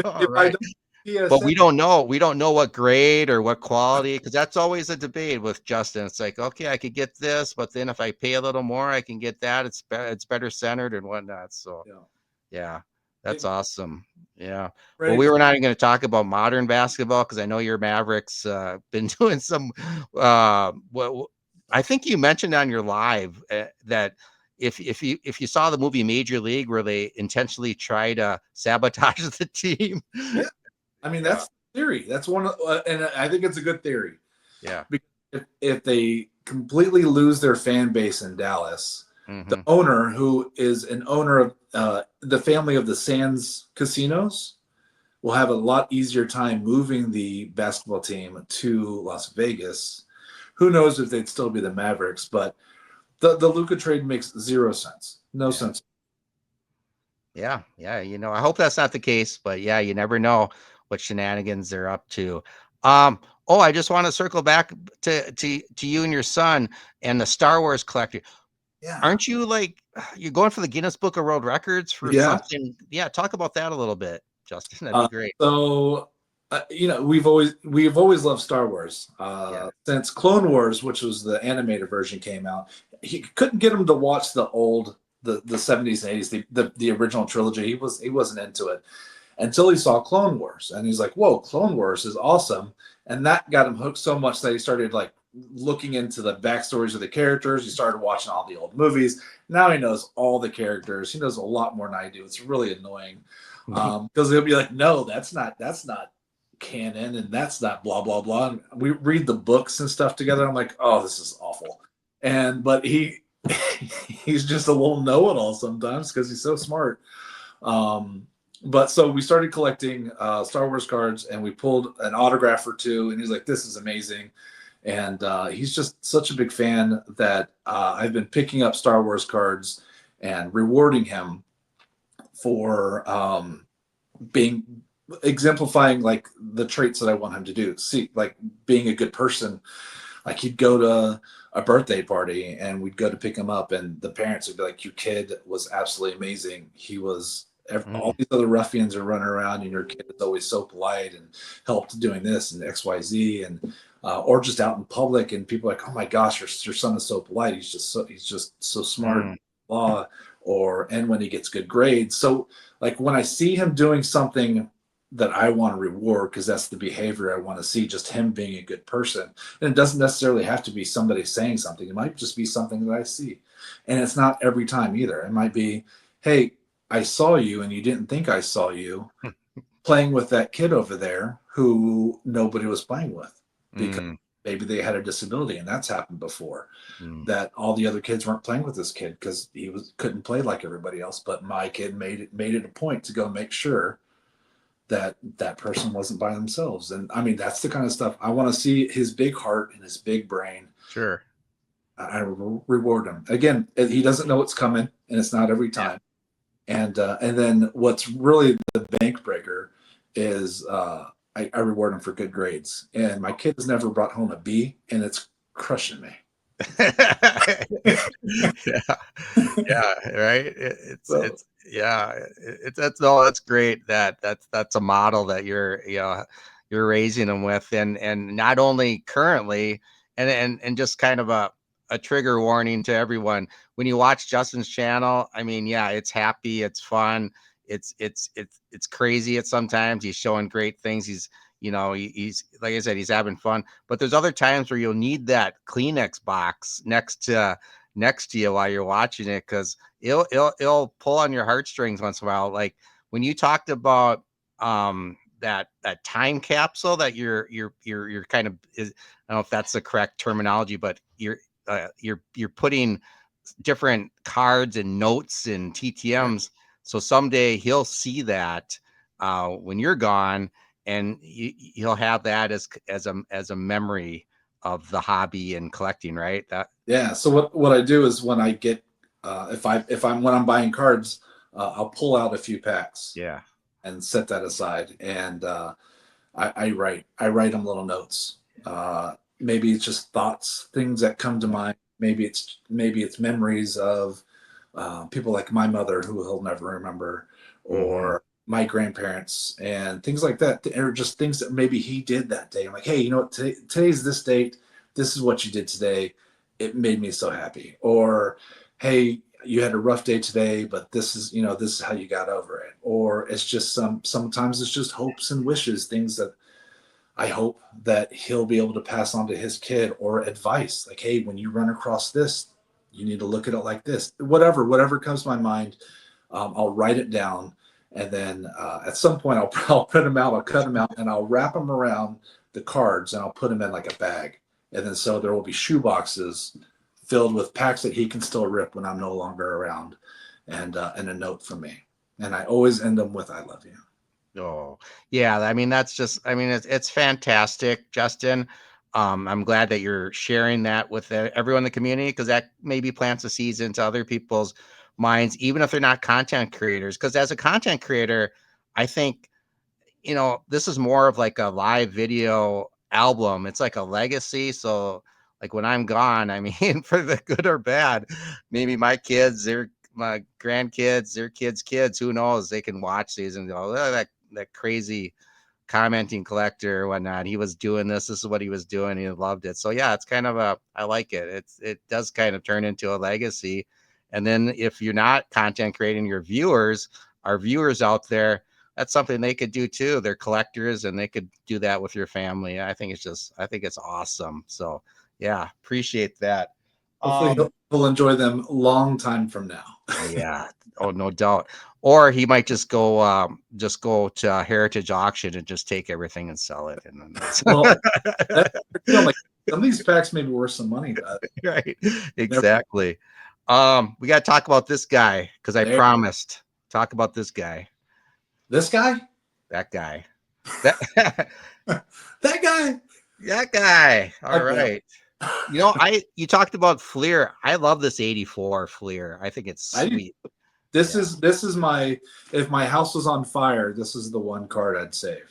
All If I right. don't see a But cent, we don't know what grade or what quality, because that's always a debate with Justin. It's like, okay, I could get this, but then if I pay a little more, I can get that. It's better centered and whatnot. So you know, yeah, that's it, awesome. Yeah. Well, ready we for were not even going to talk about modern basketball because I know your Mavericks been doing some. What I think you mentioned on your live that if you saw the movie Major League where they intentionally try to sabotage the team. yeah. I mean, Yeah. that's the theory. That's one, and I think it's a good theory. Yeah. Because if they completely lose their fan base in Dallas, the Hmm. owner, who is an owner of the family of the Sands casinos, will have a lot easier time moving the basketball team to Las Vegas. Who knows if they'd still be the Mavericks? But the Luka trade makes zero sense. No Yeah. sense. Yeah. Yeah. I hope that's not the case, but yeah, you never know what shenanigans they're up to. Oh, I just want to circle back to you and your son and the Star Wars collector. Yeah. Aren't you like you're going for the Guinness Book of World Records for Yeah. something? Yeah, talk about that a little bit, Justin. That'd be great. So we've always loved Star Wars Yeah. since Clone Wars, which was the animated version, came out. He couldn't get him to watch the 70s and 80s, the original trilogy. He wasn't into it until he saw Clone Wars, and he's like, "Whoa, Clone Wars is awesome!" And that got him hooked so much that he started like looking into the backstories of the characters. He started watching all the old movies. Now he knows all the characters. He knows a lot more than I do. It's really annoying because he'll be like, "No, that's not canon, and that's not blah blah blah." And we read the books and stuff together. I'm like, "Oh, this is awful," but he's just a little know-it-all sometimes because he's so smart. Um, but so we started collecting Star Wars cards, and we pulled an autograph or two, and he's like, "This is amazing." And he's just such a big fan that I've been picking up Star Wars cards and rewarding him for being exemplifying like the traits that I want him to do. See, like being a good person. Like he'd go to a birthday party and we'd go to pick him up, and the parents would be like, "Your kid was absolutely amazing. He was all Mm, these other ruffians are running around, and your kid is always so polite and helped doing this and X Y Z." And or just out in public, and people are like, "Oh my gosh, your son is so polite. He's just so smart." mm, Blah. And when he gets good grades, so like when I see him doing something that I want to reward because that's the behavior I want to see, just him being a good person. And it doesn't necessarily have to be somebody saying something. It might just be something that I see. And it's not every time either. It might be, "Hey, I saw you and you didn't think I saw you playing with that kid over there who nobody was playing with because mm, maybe they had a disability." And that's happened before, mm. that all the other kids weren't playing with this kid because he couldn't play like everybody else. But my kid made it a point to go make sure that that person wasn't by themselves. And I mean, that's the kind of stuff I want to see. His big heart and his big brain. Sure. I reward him. Again, he doesn't know what's coming, and it's not every Yeah. time. And then what's really the bank breaker is I reward him for good grades. And my kid has never brought home a B, and it's crushing me. Yeah. Yeah, right. So Yeah, that's no, that's great. That's a model that you're raising them with, and not only currently, and just kind of a trigger warning to everyone when you watch Justin's channel. I mean, yeah, it's happy, it's fun, it's crazy. At sometimes he's showing great things. He's like I said, he's having fun. But there's other times where you'll need that Kleenex box next to you while you're watching it because it'll pull on your heartstrings once in a while. Like when you talked about that time capsule that you're kind of I don't know if that's the correct terminology, but you're putting different cards and notes and TTMs. So someday he'll see that when you're gone, and he'll have that as a memory of the hobby and collecting, right? That Yeah. So what I do is when I get if I'm when I'm buying cards, I'll pull out a few packs yeah. and set that aside, and I write them little notes. Maybe it's just thoughts, things that come to mind. Maybe it's memories of people like my mother who he'll never remember, Hmm. or my grandparents and things like that, or just things that maybe he did that day. I'm like, hey, you know what? Today's this date. This is what you did today. It made me so happy. Or, hey, you had a rough day today, but this is how you got over it. Or it's just sometimes it's just hopes and wishes, things that I hope that he'll be able to pass on to his kid, or advice like, hey, when you run across this, you need to look at it like this. Whatever comes to my mind, I'll write it down, and then at some point I'll print them out, I'll cut them out, and I'll wrap them around the cards, and I'll put them in like a bag, and then so there will be shoe boxes filled with packs that he can still rip when I'm no longer around, and a note from me, and I always end them with "I love you." Oh, yeah. I mean, that's just, I mean, it's fantastic, Justin. I'm glad that you're sharing that with everyone in the community, because that maybe plants a seeds into other people's minds, even if they're not content creators. Because as a content creator, I think, this is more of like a live video album. It's like a legacy. So, like when I'm gone, I mean, for the good or bad, maybe my grandkids, their kids, who knows, they can watch these and go, oh, that crazy commenting collector or whatnot. He was doing this. This is what he was doing. He loved it. So yeah, it's kind of I like it. It does kind of turn into a legacy. And then if you're not content creating, our viewers out there, that's something they could do too. They're collectors, and they could do that with your family. I think it's awesome. So yeah, appreciate that. Hopefully, he'll enjoy them long time from now. Oh yeah. Oh, no doubt. Or he might just go to a heritage auction and just take everything and sell it. And then that's Well, that, I'm like, some of these packs may be worth some money, but right. never Exactly. We got to talk about this guy, because I there. promised. Talk about this guy. This guy, That guy. That that guy. that guy. All Okay. right. You talked about Fleer. I love this 84 Fleer. I think it's I do. sweet. This Yeah. is this is my if my house was on fire, this is the one card I'd save.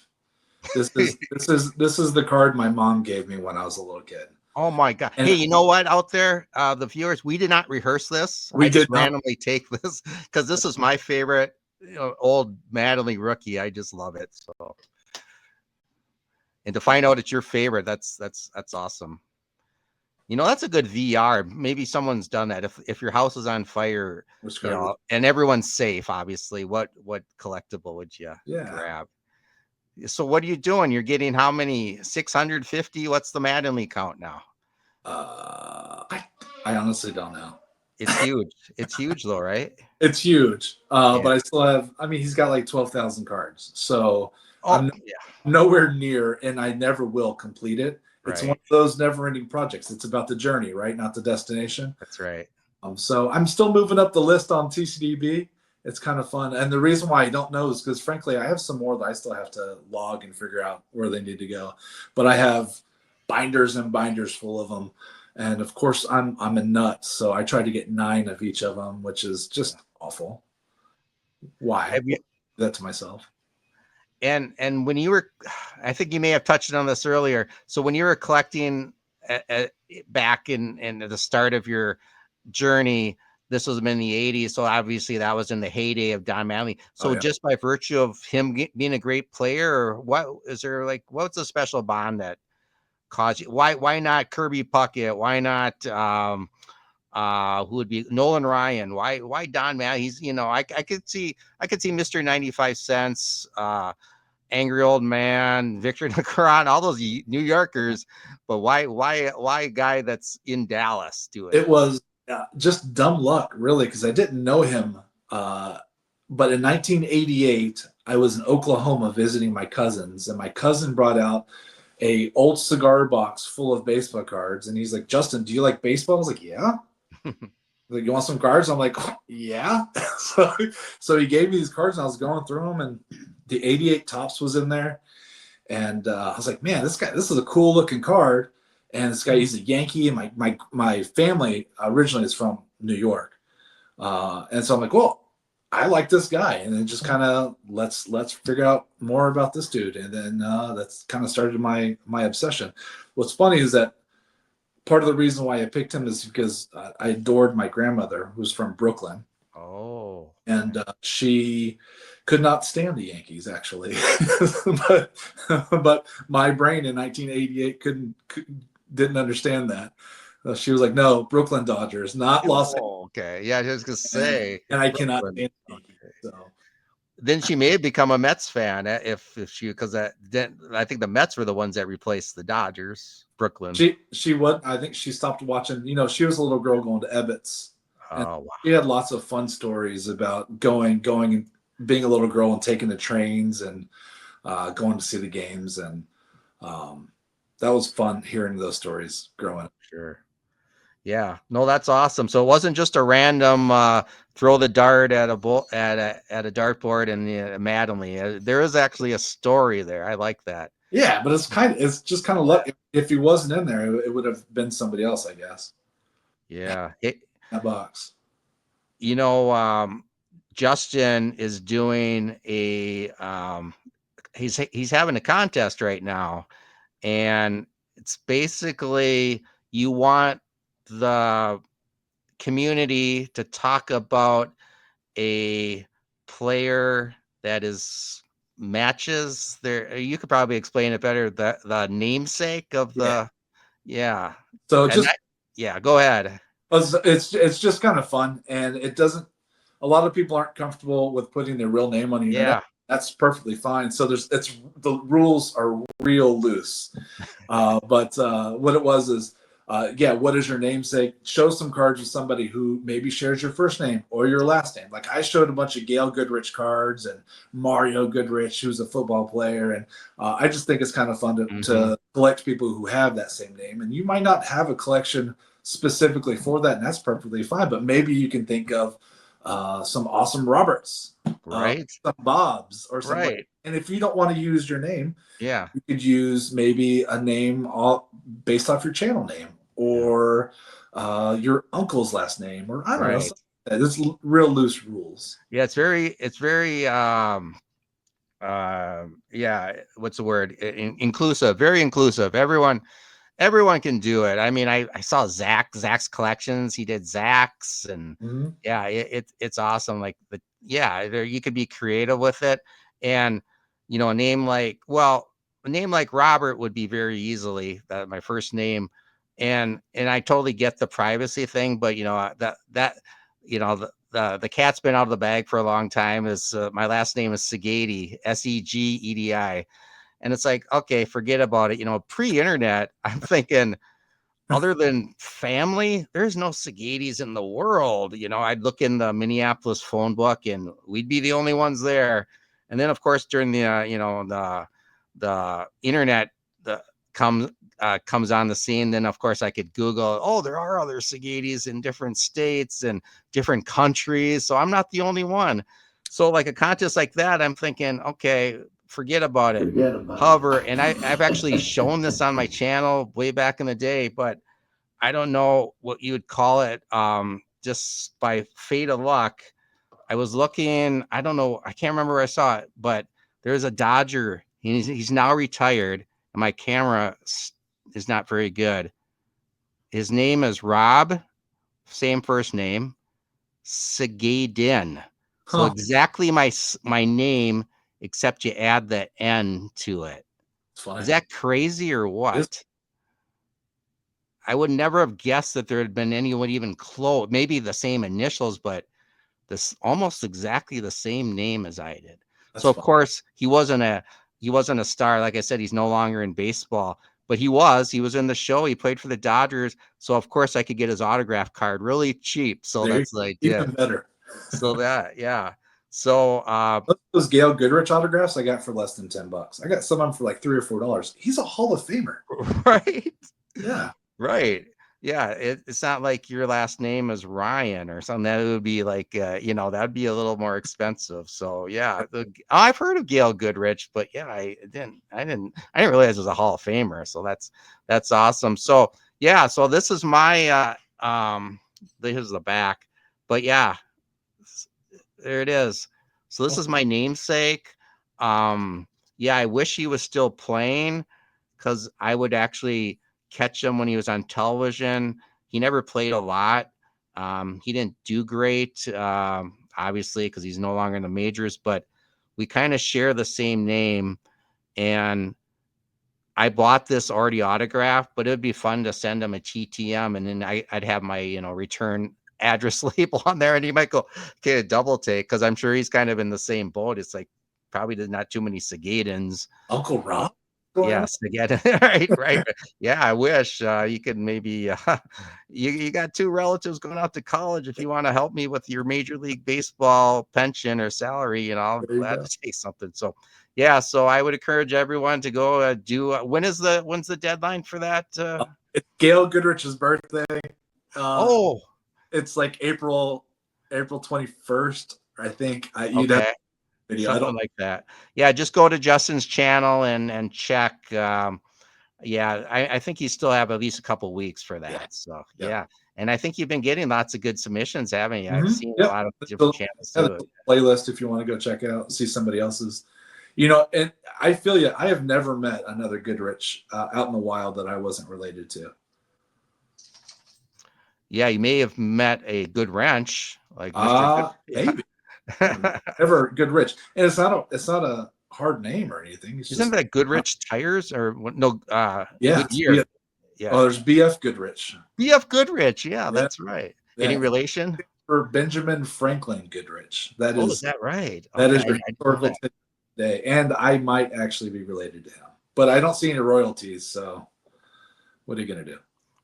This is the card my mom gave me when I was a little kid, Oh my god. Hey, and you know what out there, the viewers, we did not rehearse this. we I just did not. randomly take this because this is my favorite, old Madeline rookie. I just love it. So, and to find out it's your favorite, that's awesome. That's a good VR. Maybe someone's done that. If your house is on fire, Which card was? and everyone's safe, obviously, what collectible would you Yeah. grab? So what are you doing? You're getting how many? 650? What's the Madeline count now? I honestly don't know. It's huge. It's huge though, right? It's huge, Yeah. but I still have. I mean, he's got like 12,000 cards, so Oh, I'm yeah. nowhere near, and I never will complete it. It's one Right. of those never-ending projects. It's about the journey, right? Not the destination. That's right. So I'm still moving up the list on TCDB. It's kind of fun, and the reason why I don't know is because, frankly, I have some more that I still have to log and figure out where they need to go. But I have binders and binders full of them, and of course, I'm a nut, so I try to get 9 of each of them, which is just awful. Why? Have you Do that to myself? and when you were, I think you may have touched on this earlier. So when you were collecting back in the start of your journey, this was in the 80s. So obviously that was in the heyday of Don Manley. Oh So yeah. just by virtue of him being a great player, or what is there, like, what's a special bond that caused you? Why not Kirby Puckett? Why not who would be Nolan Ryan? Why Don Manley? He's, I could see Mr. 95 cents, angry old man, Victor Nakaran, all those New Yorkers, but why a guy that's in Dallas doing It it? was just dumb luck, really, because I didn't know him. But in 1988, I was in Oklahoma visiting my cousins, and my cousin brought out a old cigar box full of baseball cards, and he's like, "Justin, do you like baseball?" I was like, "Yeah." Like, "You want some cards?" I'm like, "Yeah." so, so he gave me these cards, and I was going through them, and the '88 Topps was in there, and I was like, "Man, this is a cool looking card." And this guy, he's a Yankee, and my family originally is from New York, and so I'm like, "Well, I like this guy," and then just kind of let's figure out more about this dude, and then that's kind of started my obsession. What's funny is that part of the reason why I picked him is because I adored my grandmother, who's from Brooklyn, Oh, and she could not stand the Yankees actually, but my brain in 1988 didn't understand that. She was like, "No, Brooklyn Dodgers, not Los Angeles." oh, okay. Yeah, I was gonna say And I cannot Brooklyn. stand the Yankees. Okay. So Then she may have become a Mets fan if she because that then I think the Mets were the ones that replaced the Dodgers. Brooklyn. she would. I think she stopped watching. She was a little girl going to Ebbets, and Oh wow, she had lots of fun stories about going and being a little girl and taking the trains and going to see the games, and um, that was fun hearing those stories growing up. sure. Yeah, no, that's awesome. So it wasn't just a random throw the dart at a dartboard and Mattingly. There is actually a story there. I like that. Yeah, but it's just kind of like if he wasn't in there, it would have been somebody else, I guess. Yeah. Hey, That box. you know, Justin is doing he's having a contest right now, and it's basically you want the community to talk about a player that is matches there. You could probably explain it better. The namesake of Yeah. the yeah, So and just yeah, go ahead. it's just kind of fun, and it doesn't. A lot of people aren't comfortable with putting their real name on the internet. Yeah, That's perfectly fine. So the rules are real loose. But what it was is, yeah, what is your namesake? Show some cards with somebody who maybe shares your first name or your last name. Like I showed a bunch of Gail Goodrich cards and Mario Goodrich, who's a football player. And I just think it's kind of fun hmm to collect people who have that same name. And you might not have a collection specifically for that, and that's perfectly fine. But maybe you can think of some awesome Roberts, right, some Bobs, or some. right, And if you don't want to use your name, yeah, you could use maybe a name based off your channel name yeah, or your uncle's last name, or I don't know. right, There's real loose rules. yeah. It's very yeah. What's the word? Inclusive, very inclusive. Everyone can do it. I mean, I saw Zach's collections. He did Zach's, and Mm-hmm. yeah, it's awesome. Like yeah, there you could be creative with it, and a name like Robert would be very easily my first name, and I totally get the privacy thing, but that the cat's been out of the bag for a long time. Is my last name is Segedi, Segedi, and it's like, okay, forget about it. Pre-internet, I'm thinking, other than family, there's no Segedis in the world. I'd look in the Minneapolis phone book, and we'd be the only ones there. And then, of course, during the internet the comes on the scene, then of course I could Google. Oh, there are other Segedis in different states and different countries, so I'm not the only one. So, like a contest like that, I'm thinking, okay, forget about it. Hover, and I've actually shown this on my channel way back in the day, but I don't know what you would call it. Just by fate of luck, I was looking. I don't know. I can't remember where I saw it, but there's a Dodger. He's now retired, and my camera is not very good. His name is Rob, same first name, Sagadin. So Huh. exactly my name, except you add the N to it. It's Is funny. that crazy or what? I would never have guessed that there had been anyone even close. Maybe the same initials, but this almost exactly the same name as I did. That's So of fun. course he wasn't a star. Like I said, he's no longer in baseball, but he was in the show. He played for the Dodgers. So of course I could get his autograph card really cheap. So There, that's what I did. even better. So that, yeah. So Those Gail Goodrich autographs I got for less than $10. I got some of them for like $3 or $4. He's a Hall of Famer. right. Yeah. Right. Yeah. It's not like your last name is Ryan or something. That would be like, that'd be a little more expensive. So yeah, I've heard of Gail Goodrich, but yeah, I didn't realize it was a Hall of Famer. So that's awesome. So yeah, so this is my, here's the back, but yeah, there it is. So this is my namesake. Um, yeah, I wish he was still playing because I would actually catch him when he was on television. He never played a lot. He didn't do great, obviously, because he's no longer in the majors, but we kind of share the same name. And I bought this already autographed, but it would be fun to send him a TTM, and then I'd have my return address label on there, and he might go, okay, a double take, because I'm sure he's kind of in the same boat. It's like probably there's not too many Sagadins. Uncle Rob? Yes, again, right. Yeah, I wish you could maybe you got two relatives going out to college. If you want to help me with your Major League Baseball pension or salary, I'm There you glad go. to take something. So yeah, so I would encourage everyone to go do when's the deadline for that? It's Gail Goodrich's birthday. Oh, It's like April 21st, I think. You'd have okay. a video. I Something don't. like that. Yeah, just go to Justin's channel and check. Yeah, I think you still have at least a couple weeks for Yeah. that. So Yeah. yeah, and I think you've been getting lots of good submissions, haven't you? I've Mm-hmm. seen a Yep. lot of There's different channels there's too. a playlist if you want to go check it out, see somebody else's. And I feel you. I have never met another Goodrich out in the wild that I wasn't related to. Yeah, you may have met a good wrench like Mr. Good. Maybe. Never Goodrich, and it's not a hard name or anything. It's Isn't just that Goodrich tires or what? No, yeah. Goodyear. Oh, Yeah, there's BF Goodrich. BF Goodrich. Yeah, Yeah, that's right. Any yeah. relation? For Benjamin Franklin Goodrich. That Oh, is is that right? that Okay, is your I didn't know historical that. today, and I might actually be related to him, but I don't see any royalties. So what are you gonna do?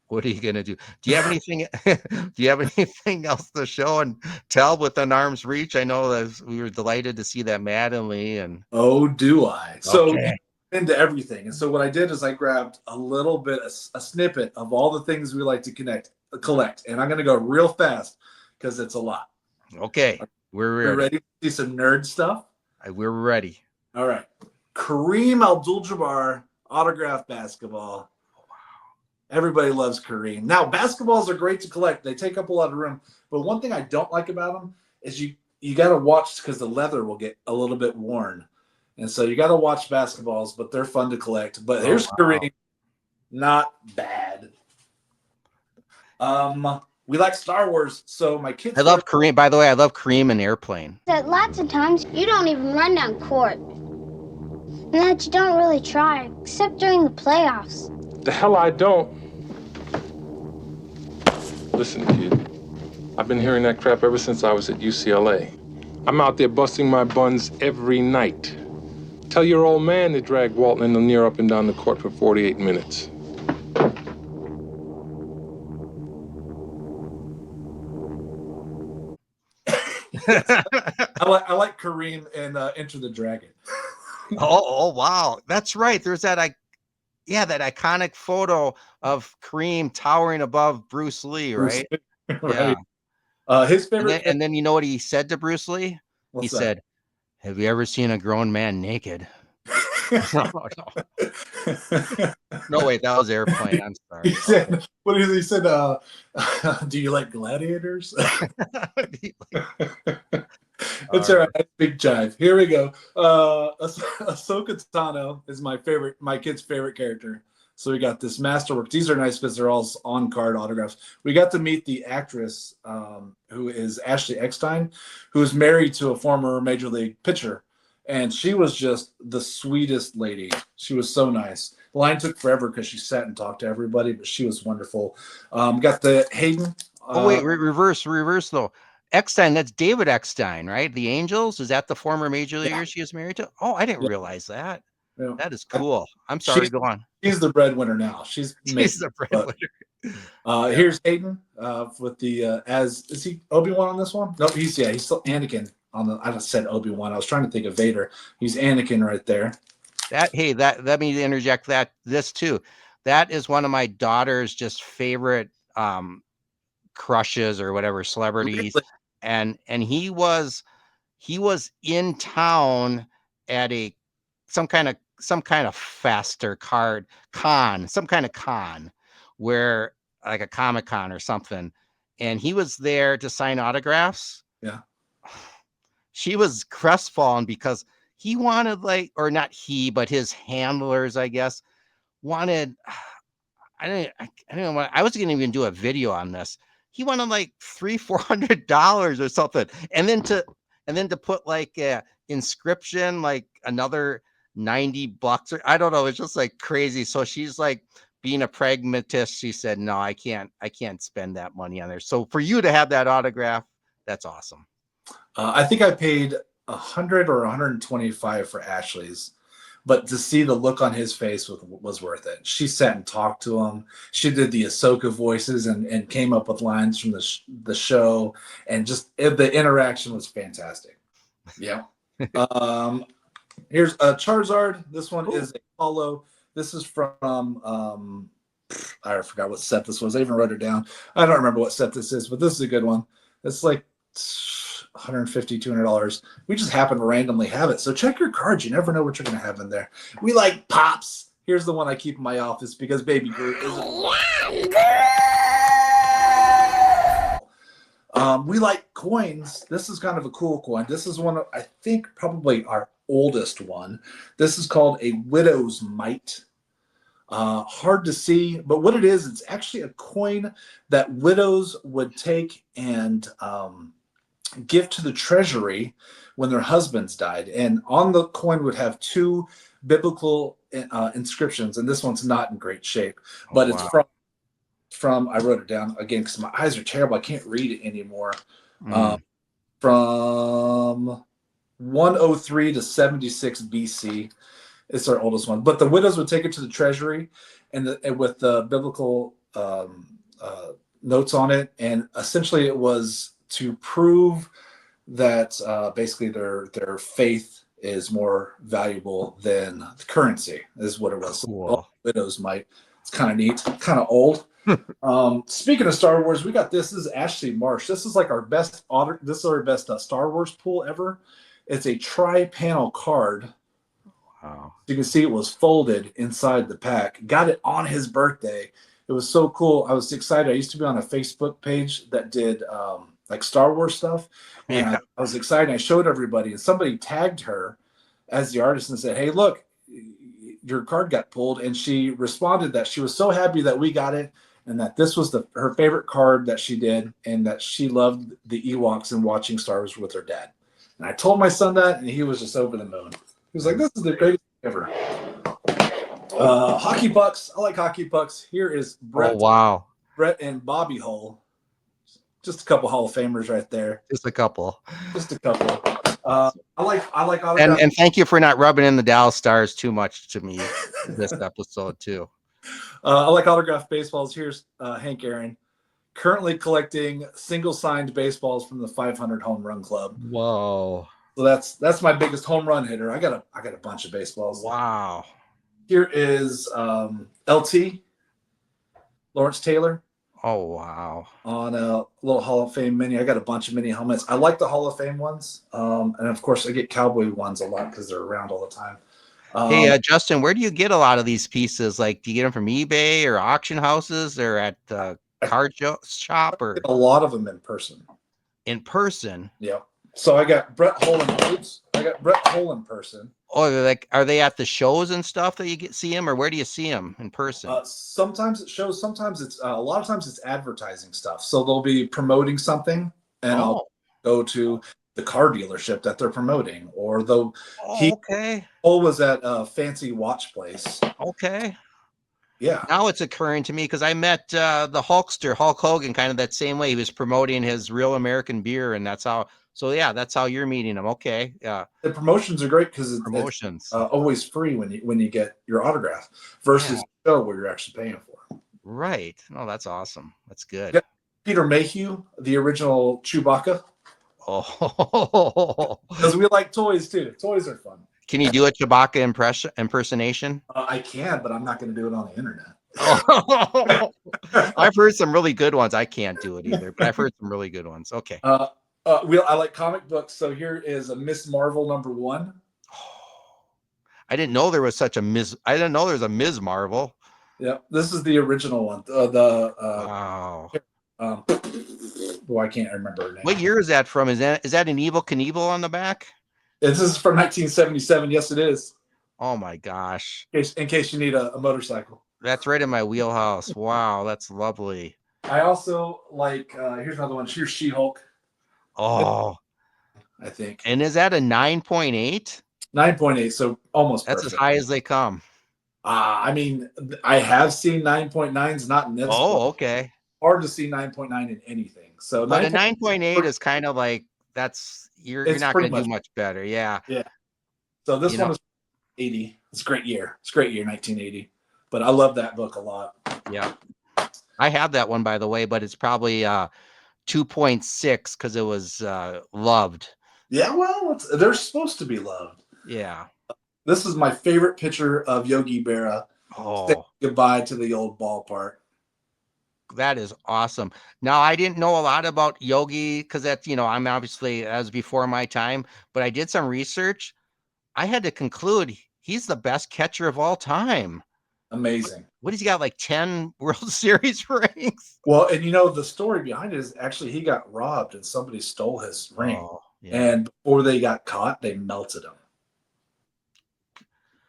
What are you gonna do? Do you have anything? Do you have anything else to show and tell within arm's reach? I know that we were delighted to see that Mattingly and Oh, do I? So you okay, into everything, and so what I did is I grabbed a little bit, a snippet of all the things we like to collect, and I'm gonna go real fast because it's a lot. okay, we're You ready. ready to see some nerd stuff? We're ready. All right. Kareem Abdul-Jabbar autographed basketball. Everybody loves Kareem. Now, basketballs are great to collect. They take up a lot of room. But one thing I don't like about them is you got to watch because the leather will get a little bit worn. And so you got to watch basketballs, but they're fun to collect. But here's Kareem. Not bad. We like Star Wars, so my kids. I love Kareem. By the way, I love Kareem and Airplane. That lots of times you don't even run down court. And that you don't really try, except during the playoffs. The hell I don't. Listen, kid. I've been hearing that crap ever since I was at UCLA. I'm out there busting my buns every night. Tell your old man to drag Walton and Lanier up and down the court for 48 minutes. I like Kareem and Enter the Dragon. Oh, wow. That's right. There's that that iconic photo of Kareem towering above Bruce Lee, right? Right. Yeah. His favorite. And then you know what he said to Bruce Lee? What's He said, "Have you ever seen a grown man naked?" No, no, wait, that was Airplane. I'm sorry. He said, "What is he said? Do you like gladiators?" That's all right. Big jive. Here we go. Ahsoka Tano is my kid's favorite character. So we got this masterwork. These are nice because they're all on-card autographs. We got to meet the actress who is Ashley Eckstein, who is married to a former Major League pitcher. And she was just the sweetest lady. She was so nice. The line took forever because she sat and talked to everybody, but she was wonderful. Got the Hayden. Oh, wait, reverse though. Eckstein, that's David Eckstein, right? The Angels. Is that the former major leaguer she is married to? Oh, I didn't realize that. Yeah. That is cool. I'm sorry. Go on. She's the breadwinner now. She's the breadwinner. Here's Hayden with the is he Obi-Wan on this one? Nope, he's still Anakin I just said Obi-Wan. I was trying to think of Vader. He's Anakin right there. That let me interject this too. That is one of my daughter's just favorite crushes or whatever, celebrities. Really? And he was in town at some kind of faster some kind of con, where like a Comic-Con or something, and he was there to sign autographs. Yeah. She was crestfallen because he wanted, like, or not he, but his handlers, I guess, wanted, I don't know. I was going to even do a video on this. He wanted like $300-400 or something, and then to put like a inscription, like another $90, or I don't know. It's just like crazy. So she's like, being a pragmatist, she said, "No, I can't spend that money on there." So for you to have that autograph, that's awesome. I think I paid $100 or $125 for Ashley's, but to see the look on his face was worth it. She sat and talked to him. She did the Ahsoka voices and came up with lines from the show, and just the interaction was fantastic. Yeah. Here's a Charizard. This one is a holo. This is from I forgot what set this was. I even wrote it down. I don't remember what set this is, but this is a good one. It's like $150, $200. We just happen to randomly have it. So check your cards. You never know what you're going to have in there. We like pops. Here's the one I keep in my office because Baby Groot isn't. We like coins. This is kind of a cool coin. This is one of, I think, probably our oldest one. This is called a Widow's Mite. Hard to see, but what it is, it's actually a coin that widows would take and give to the treasury when their husbands died. And on the coin would have two biblical inscriptions, and this one's not in great shape, but it's from I wrote it down again because my eyes are terrible. I can't read it anymore. From 103 to 76 BC. It's our oldest one. But the widows would take it to the treasury and with the biblical notes on it. And essentially it was to prove that basically their faith is more valuable than the currency is what it was. Cool. So widows might. It's kind of neat, kind of old. Speaking of Star Wars, we got this. This is Ashley Marsh. This is like our best This is our best Star Wars pool ever. It's a tri-panel card. Wow. You can see it was folded inside the pack. Got it on his birthday. It was so cool. I was excited. I used to be on a Facebook page that did like Star Wars stuff. And Yeah. I was excited. I showed everybody, and somebody tagged her as the artist and said, "Hey, look, your card got pulled." And she responded that she was so happy that we got it and that this was her favorite card that she did and that she loved the Ewoks and watching Star Wars with her dad. And I told my son that, and he was just over the moon. He was like, "This is the greatest thing ever." Hockey pucks. I like hockey pucks. Here is Brett. Oh, wow. Brett and Bobby Hull. Just a couple Hall of Famers right there. Just a couple. Just a couple. I like autographs. And thank you for not rubbing in the Dallas Stars too much to me this episode too. I like autographed baseballs. Here's Hank Aaron, currently collecting single signed baseballs from the 500 Home Run Club. Whoa. So that's my biggest home run hitter. I got a bunch of baseballs. Wow. Here is LT, Lawrence Taylor. Oh, wow. On a little Hall of Fame mini. I got a bunch of mini helmets. I like the Hall of Fame ones. And of course I get Cowboy ones a lot because they're around all the time. Hey, Justin, where do you get a lot of these pieces? Like, do you get them from eBay or auction houses or at the card shop? Or a lot of them in person. In person? Yeah. So I got Brett Hull in person. Oh, are they at the shows and stuff that you see them, or where do you see them in person? Sometimes it shows. Sometimes it's a lot of times it's advertising stuff. So they'll be promoting something, and I'll go to the car dealership that they're promoting, or Hull was at a fancy watch place. Okay. Yeah. Now it's occurring to me because I met the Hulkster, Hulk Hogan, kind of that same way. He was promoting his Real American Beer, and that's how. So yeah, that's how you're meeting him. Okay. Yeah. The promotions are great because it's always free when you get your autograph versus a show where you're actually paying for it. Right. Oh, that's awesome. That's good. Peter Mayhew, the original Chewbacca. Oh, Because we like toys too. Toys are fun. can you do a Chewbacca impersonation? I can, but I'm not going to do it on the internet. Oh, I've heard some really good ones. I can't do it either, but I've heard some really good ones. Okay. I like comic books. So here is a Miss Marvel #1. I didn't know there was such a Ms. I didn't know there's a Ms. Marvel. Yep, this is the original one. Wow. Well, I can't remember her name. What year is that from? Is that an Evil Knievel on the back? This is from 1977. Yes, it is. Oh my gosh. In case you need a motorcycle. That's right in my wheelhouse. Wow, that's lovely. I also like, here's another one. Here's She-Hulk. Oh, I think. and is that a 9.8? 9.8, so almost That's perfect. as high as they come. I mean, I have seen 9.9s, not in this. Oh, okay. Hard to see 9.9 in anything. So, but a 9.8 is kind of like you're not going to do much better. Yeah. Yeah. So this one is 80. It's a great year. It's a great year, 1980. But I love that book a lot. Yeah. I have that one, by the way, but it's probably 2.6 because it was loved. Yeah, well, they're supposed to be loved. Yeah. This is my favorite picture of Yogi Berra. Saying goodbye to the old ballpark. That is awesome. Now, I didn't know a lot about Yogi because that's, I'm obviously, as before my time, but I did some research. I had to conclude he's the best catcher of all time. Amazing. What has he got, like 10 World Series rings? Well, and the story behind it is actually he got robbed and somebody stole his ring. Oh, yeah. And before they got caught, they melted him.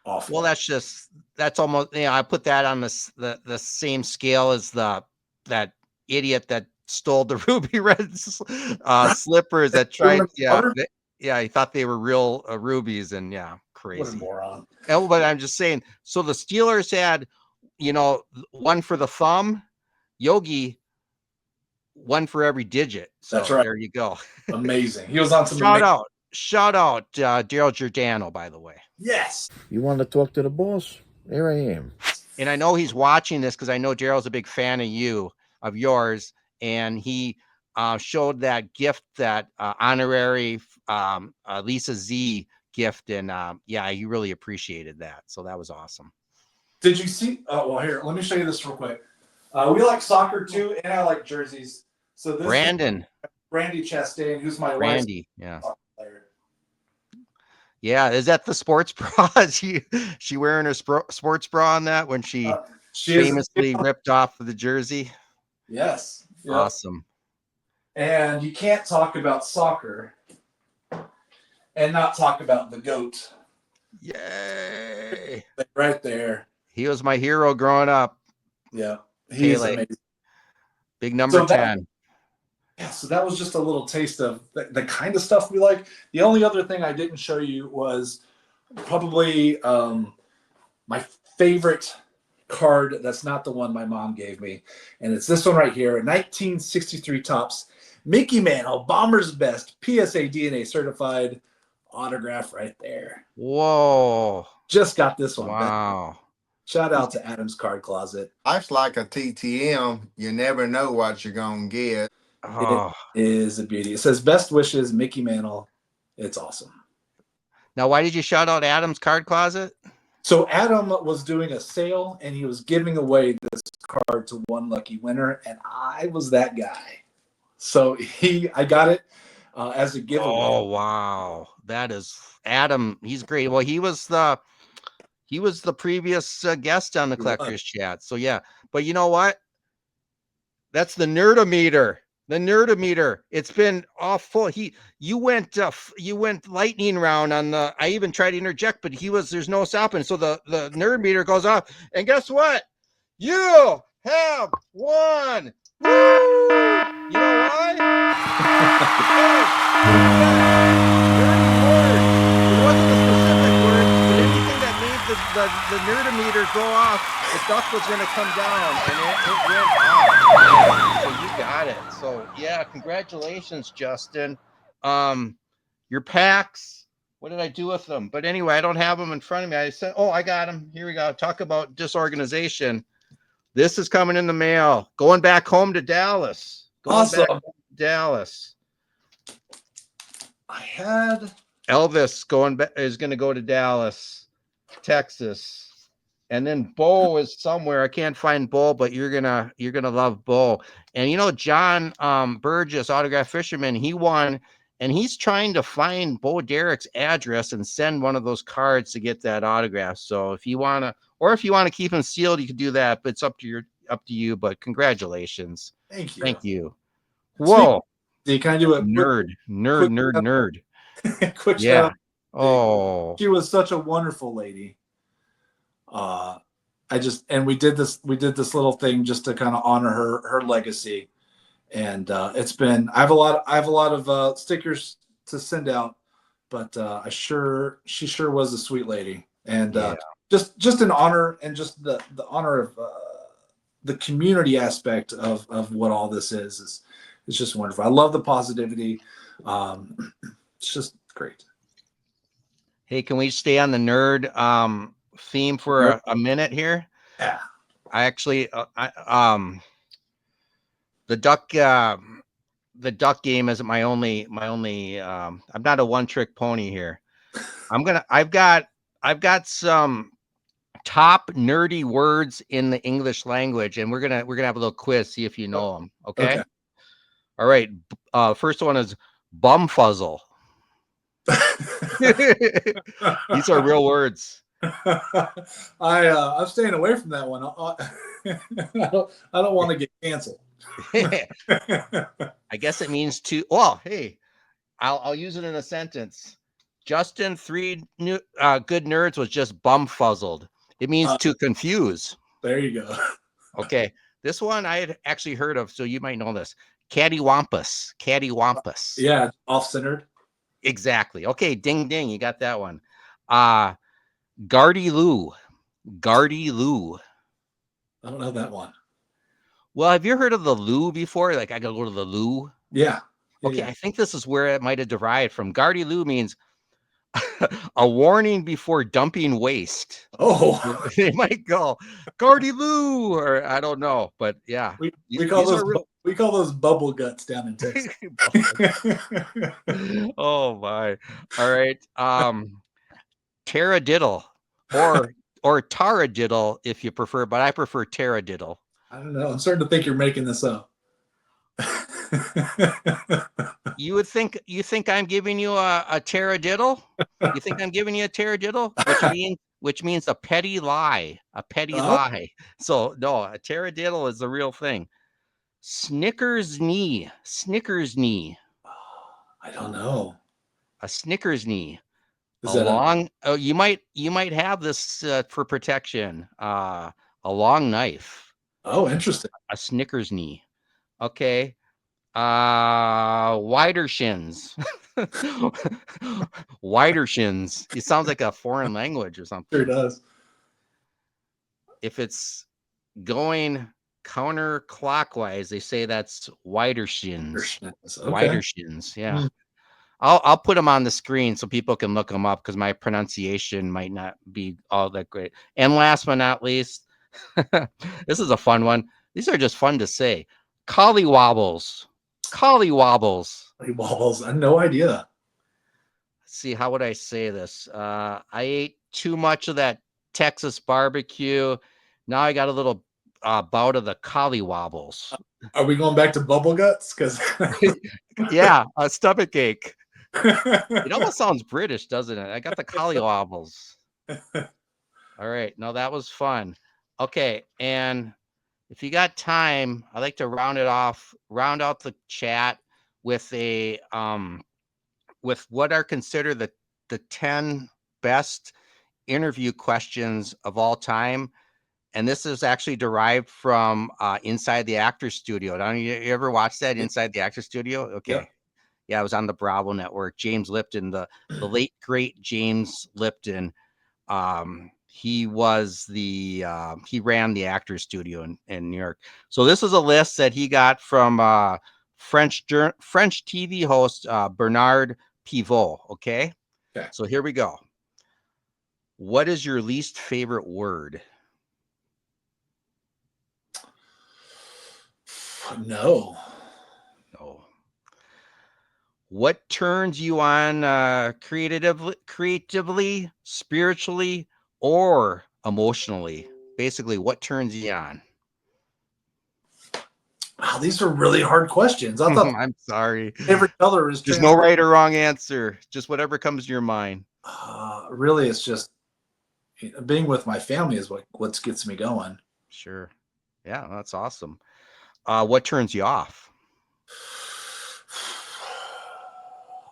Awful. Well, that's almost, I put that on the same scale as that idiot that stole the ruby red slippers that tried. Yeah, he thought they were real rubies, and crazy. What a moron. But I'm just saying, so the Steelers had, one for the thumb, Yogi, one for every digit. So that's right. There you go. Amazing. He was on some shout out Daryl Giordano, by the way. Yes. You want to talk to the boss? Here I am. And I know he's watching this because I know Daryl's a big fan of yours, and he showed that gift, that honorary Lisa Z gift, and he really appreciated that. So that was awesome. Did you see? Well, here, let me show you this real quick. We like soccer too, and I like jerseys. So this Brandy Chastain, who's my Brandy, wife. Yeah, is that the sports bra? she wearing her sports bra on that when she famously ripped off the jersey? Yes. Yep. Awesome. And you can't talk about soccer and not talk about the GOAT. Yay! Right there. He was my hero growing up. Yeah, he's amazing. Big number 10. So that was just a little taste of the kind of stuff we like. The only other thing I didn't show you was probably my favorite card. That's not the one my mom gave me. And it's this one right here. A 1963 Topps Mickey Mantle, Bomber's Best, PSA DNA certified autograph right there. Whoa. Just got this one. Wow. Shout out to Adam's Card Closet. Life's like a TTM. You never know what you're going to get. Oh. It is a beauty. It says best wishes, Mickey Mantle. It's awesome. Now, why did you shout out Adam's Card Closet? So Adam was doing a sale and he was giving away this card to one lucky winner, and I was that guy. So I got it as a giveaway. Oh wow, that is Adam. He's great. Well, he was the previous guest on the Collectors Chat. So yeah, but you know what? That's the Nerdometer. The Nerdometer. It's been awful. You went lightning round on the. I even tried to interject, but there's no stopping. So the Nerdometer goes off, and guess what? You have won. Woo! You know why? It wasn't a specific word, but anything that made the Nerdometer go off, the duck was going to come down, and it went off. So you got it. So yeah, congratulations, Justin. Your packs. What did I do with them? But anyway, I don't have them in front of me. I said, I got them. Here we go. Talk about disorganization. This is coming in the mail. Going back home to Dallas. Awesome. Dallas. I had Elvis is going to go to Dallas, Texas, and then Bo is somewhere. I can't find Bo, but you're gonna love Bo. And John Burgess, Autograph Fisherman, he won, and he's trying to find Bo Derek's address and send one of those cards to get that autograph. So if you wanna, or if you want to keep him sealed, you can do that. But it's up to you. But congratulations, thank you. thank you. Speak, Whoa, can I do a nerd. quick, quick shout Yeah. out? Oh, She was such a wonderful lady. We did this little thing just to kind of honor her legacy. And I have a lot of stickers to send out, but she sure was a sweet lady. And yeah. just an honor, and just the honor of the community aspect of what all this is it's just wonderful. I love the positivity. It's just great. Hey, can we stay on the nerd theme for a minute here? Yeah. I actually, the duck game isn't my only. I'm not a one trick pony here. I've got some top nerdy words in the English language, and we're gonna have a little quiz, see if you know them. Okay. Okay. All right. First one is bumfuzzle. These are real words. I'm staying away from that one. I don't want to get canceled. I guess it means to. Well, hey, I'll use it in a sentence. Justin, good nerds was just bumfuzzled. It means to confuse. There you go. Okay, this one I had actually heard of, so you might know this. Cattywampus. Cattywampus. Yeah, off-centered. Exactly. Okay, ding ding, you got that one. Gardy Lou. Gardy Lou. I don't know that one. Well, have you heard of the loo before? Like, I gotta go to the loo. Yeah. Okay, Yeah. I think this is where it might have derived from. Gardy loo means a warning before dumping waste. Oh, They might go Gardy loo, or I don't know, but yeah, we call these those are real. we call those bubble guts down in Texas. Oh my! All right, taradiddle or taradiddle if you prefer, but I prefer taradiddle. I don't know. I'm starting to think you're making this up. You think I'm giving you a taradiddle? You think I'm giving you a taradiddle, which means a petty lie, lie. So no, a taradiddle is the real thing. Snickers knee. I don't know. A Snickers knee. Is A that long. Oh, you might have this for protection. A long knife. Oh, interesting. A Snickers knee. Okay. Wider shins. Wider shins. It sounds like a foreign language or something. Sure does. If it's going counterclockwise, they say that's wider shins. Okay. Wider shins. Yeah. I'll put them on the screen so people can look them up because my pronunciation might not be all that great. And last but not least, this is a fun one. These are just fun to say. Collywobbles. Collywobbles. Collywobbles. I had no idea. Let's see, how would I say this? I ate too much of that Texas barbecue. Now I got a little bout of the collywobbles. Are we going back to bubble guts? Because yeah, a stomach ache. It almost sounds British, doesn't it? I got the collywobbles. All right, no, that was fun. Okay, and if you got time, I'd like to round out the chat with a with what are considered the 10 best interview questions of all time. And this is actually derived from Inside the Actors Studio. Don't you ever watch that, Inside the Actors Studio? Okay. Yeah, it was on the Bravo Network. James Lipton, the late great James Lipton. He was he ran the Actors Studio in New York. So this is a list that he got from French TV host Bernard Pivot. Okay. So here we go. What is your least favorite word? No. What turns you on creatively, spiritually, or emotionally? Basically, what turns you on? Wow, these are really hard questions. I thought I'm sorry. favorite color is There's no right or wrong answer. Just whatever comes to your mind. really, it's just being with my family is what gets me going. Sure. Yeah, that's awesome. What turns you off?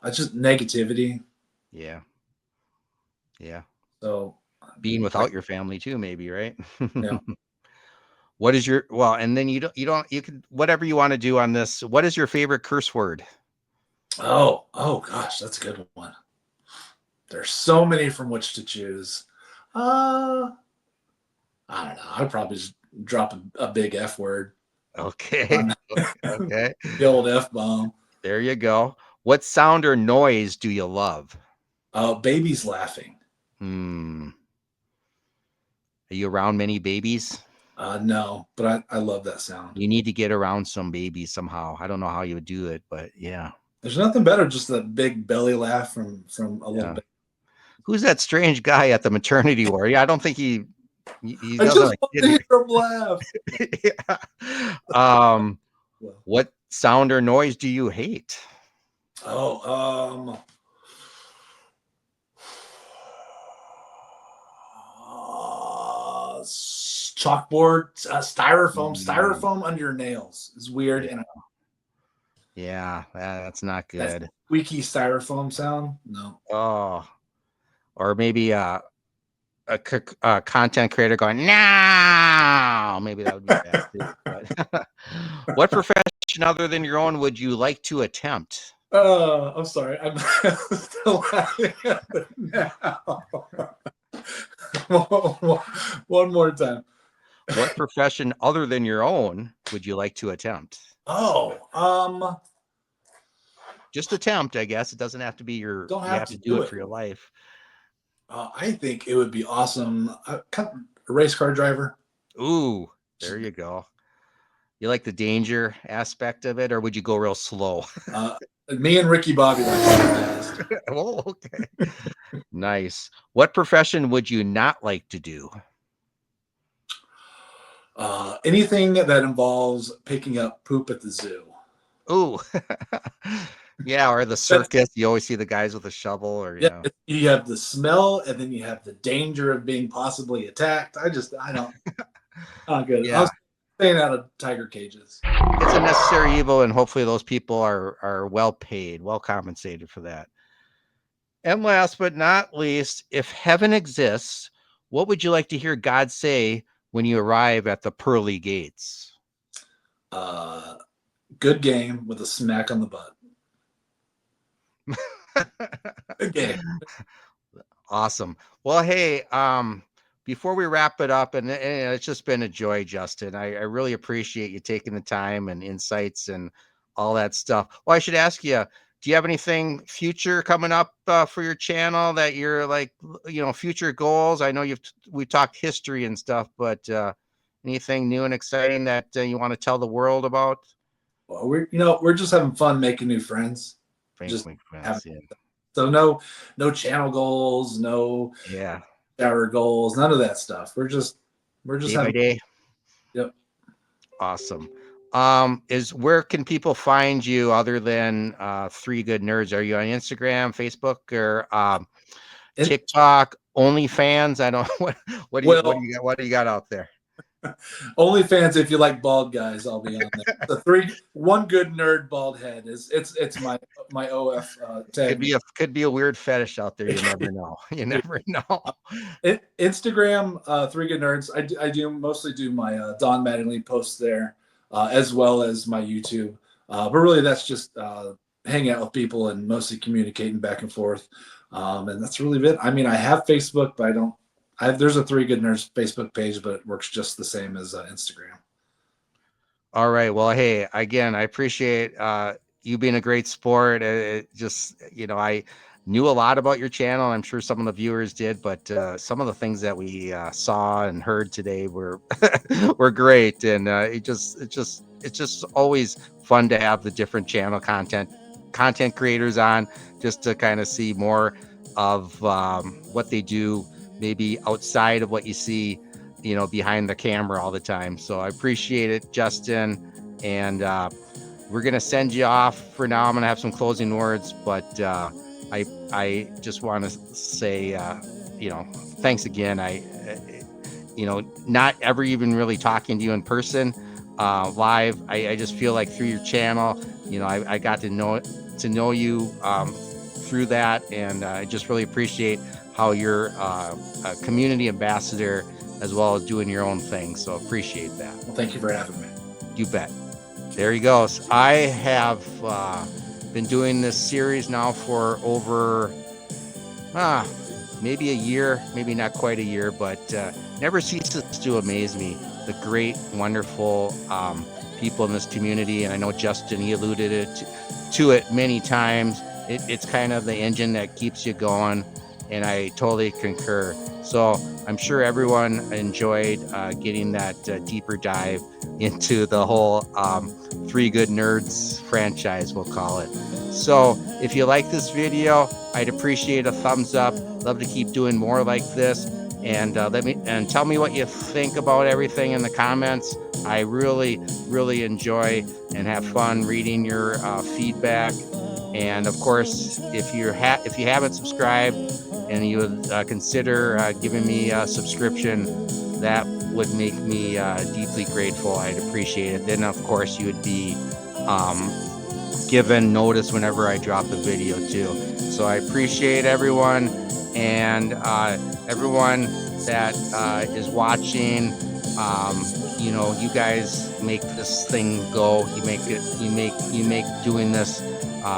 It's just negativity. Yeah. Yeah. So, Being without your family too, maybe, right? yeah. What is your well, and then you can whatever you want to do on this. What is your favorite curse word? Oh gosh, that's a good one. There's so many from which to choose. I don't know. I'd probably just drop a big F word. Okay. Okay. The old F bomb. There you go. What sound or noise do you love? Babies laughing. Hmm. Are you around many babies? No, but I love that sound. You need to get around some babies somehow. I don't know how you would do it, but yeah. There's nothing better, just that big belly laugh from a little Yeah. bit. Who's that strange guy at the maternity ward? Yeah, I don't think he I doesn't just like want kid to hear here. him laugh. Yeah. Well, What sound or noise do you hate? oh, chalkboard, styrofoam under your nails is weird, Yeah, and yeah, that's not that good. squeaky styrofoam sound. No. Oh, or maybe a content creator going no. Maybe that would be bad too. But what profession other than your own would you like to attempt? I'm sorry. I'm still laughing at it now. One more time. What profession other than your own would you like to attempt? Oh, Just attempt, I guess. It doesn't have to be your. don't You have have to to do do it it. for your life. I think it would be awesome. Kind of a race car driver. Ooh, there you go. You like the danger aspect of it, or would you go real slow? Me and Ricky Bobby like fast. Oh, okay. Nice. What profession would you not like to do? Anything that involves picking up poop at the zoo. Ooh. Yeah, or the That's, circus. You always see the guys with a shovel, or yeah, you have the smell, and then you have the danger of being possibly attacked. I don't. Not good. I yeah. was staying out of tiger cages. It's a necessary evil, and hopefully those people are well paid, well compensated for that. And last but not least, if heaven exists, what would you like to hear God say when you arrive at the pearly gates? Good game with a smack on the butt. Good game. Awesome. Well, hey, before we wrap it up, and it's just been a joy, Justin. I really appreciate you taking the time and insights and all that stuff. Well, I should ask you, do you have anything future coming up for your channel that you're like, future goals? I know we talked history and stuff, but anything new and exciting that you want to tell the world about? Well, we're just having fun making new friends. Thank Just you, having, friends. Yeah. so no channel goals, no Yeah. shower goals, none of that stuff. We're just Day by having. day. Yep. Awesome. Is where can people find you other than Three Good Nerds? Are you on Instagram, Facebook, or TikTok, OnlyFans? I don't what do Well, you got? What do you got out there? OnlyFans, if you like bald guys, I'll be on there. The one good nerd bald head it's my OF tag. Could be a weird fetish out there. You never know. You never know. Instagram, Three Good Nerds. I do mostly do my Don Mattingly posts there, as well as my YouTube. But really, that's just hanging out with people and mostly communicating back and forth. And that's really it. I mean, I have Facebook, but I don't. There's a Three Good Nerds Facebook page, but it works just the same as Instagram. All right. Well, hey, again, I appreciate you being a great sport. It just, I knew a lot about your channel. I'm sure some of the viewers did, but some of the things that we saw and heard today were were great. And it's just always fun to have the different channel content creators on, just to kind of see more of what they do, maybe outside of what you see, behind the camera all the time. So I appreciate it, Justin. And we're going to send you off for now. I'm going to have some closing words, but I just want to say, thanks again. Not ever even really talking to you in person, live. I just feel like through your channel, I got to know you through that. And I just really appreciate how you're a community ambassador as well as doing your own thing. So appreciate that. Well, thank you for having me. You bet. There he goes. I have been doing this series now for over maybe a year, maybe not quite a year, but never ceases to amaze me, the great, wonderful people in this community. And I know Justin, he alluded to it many times. It's kind of the engine that keeps you going, and I totally concur. So I'm sure everyone enjoyed getting that deeper dive into the whole Three Good Nerds franchise, we'll call it. So if you like this video, I'd appreciate a thumbs up. Love to keep doing more like this. And tell me what you think about everything in the comments. I really, really enjoy and have fun reading your feedback. And of course, if you haven't subscribed and you would consider giving me a subscription, that would make me deeply grateful. I'd appreciate it. Then of course you would be given notice whenever I drop a video too. So I appreciate everyone, and everyone that is watching. You guys make this thing go. You make doing this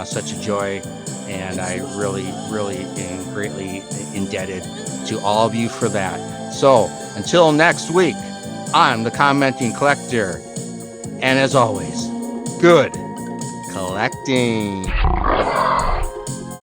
such a joy, and I really, really am greatly indebted to all of you for that. So until next week, I'm the Commenting Collector, and as always, good collecting.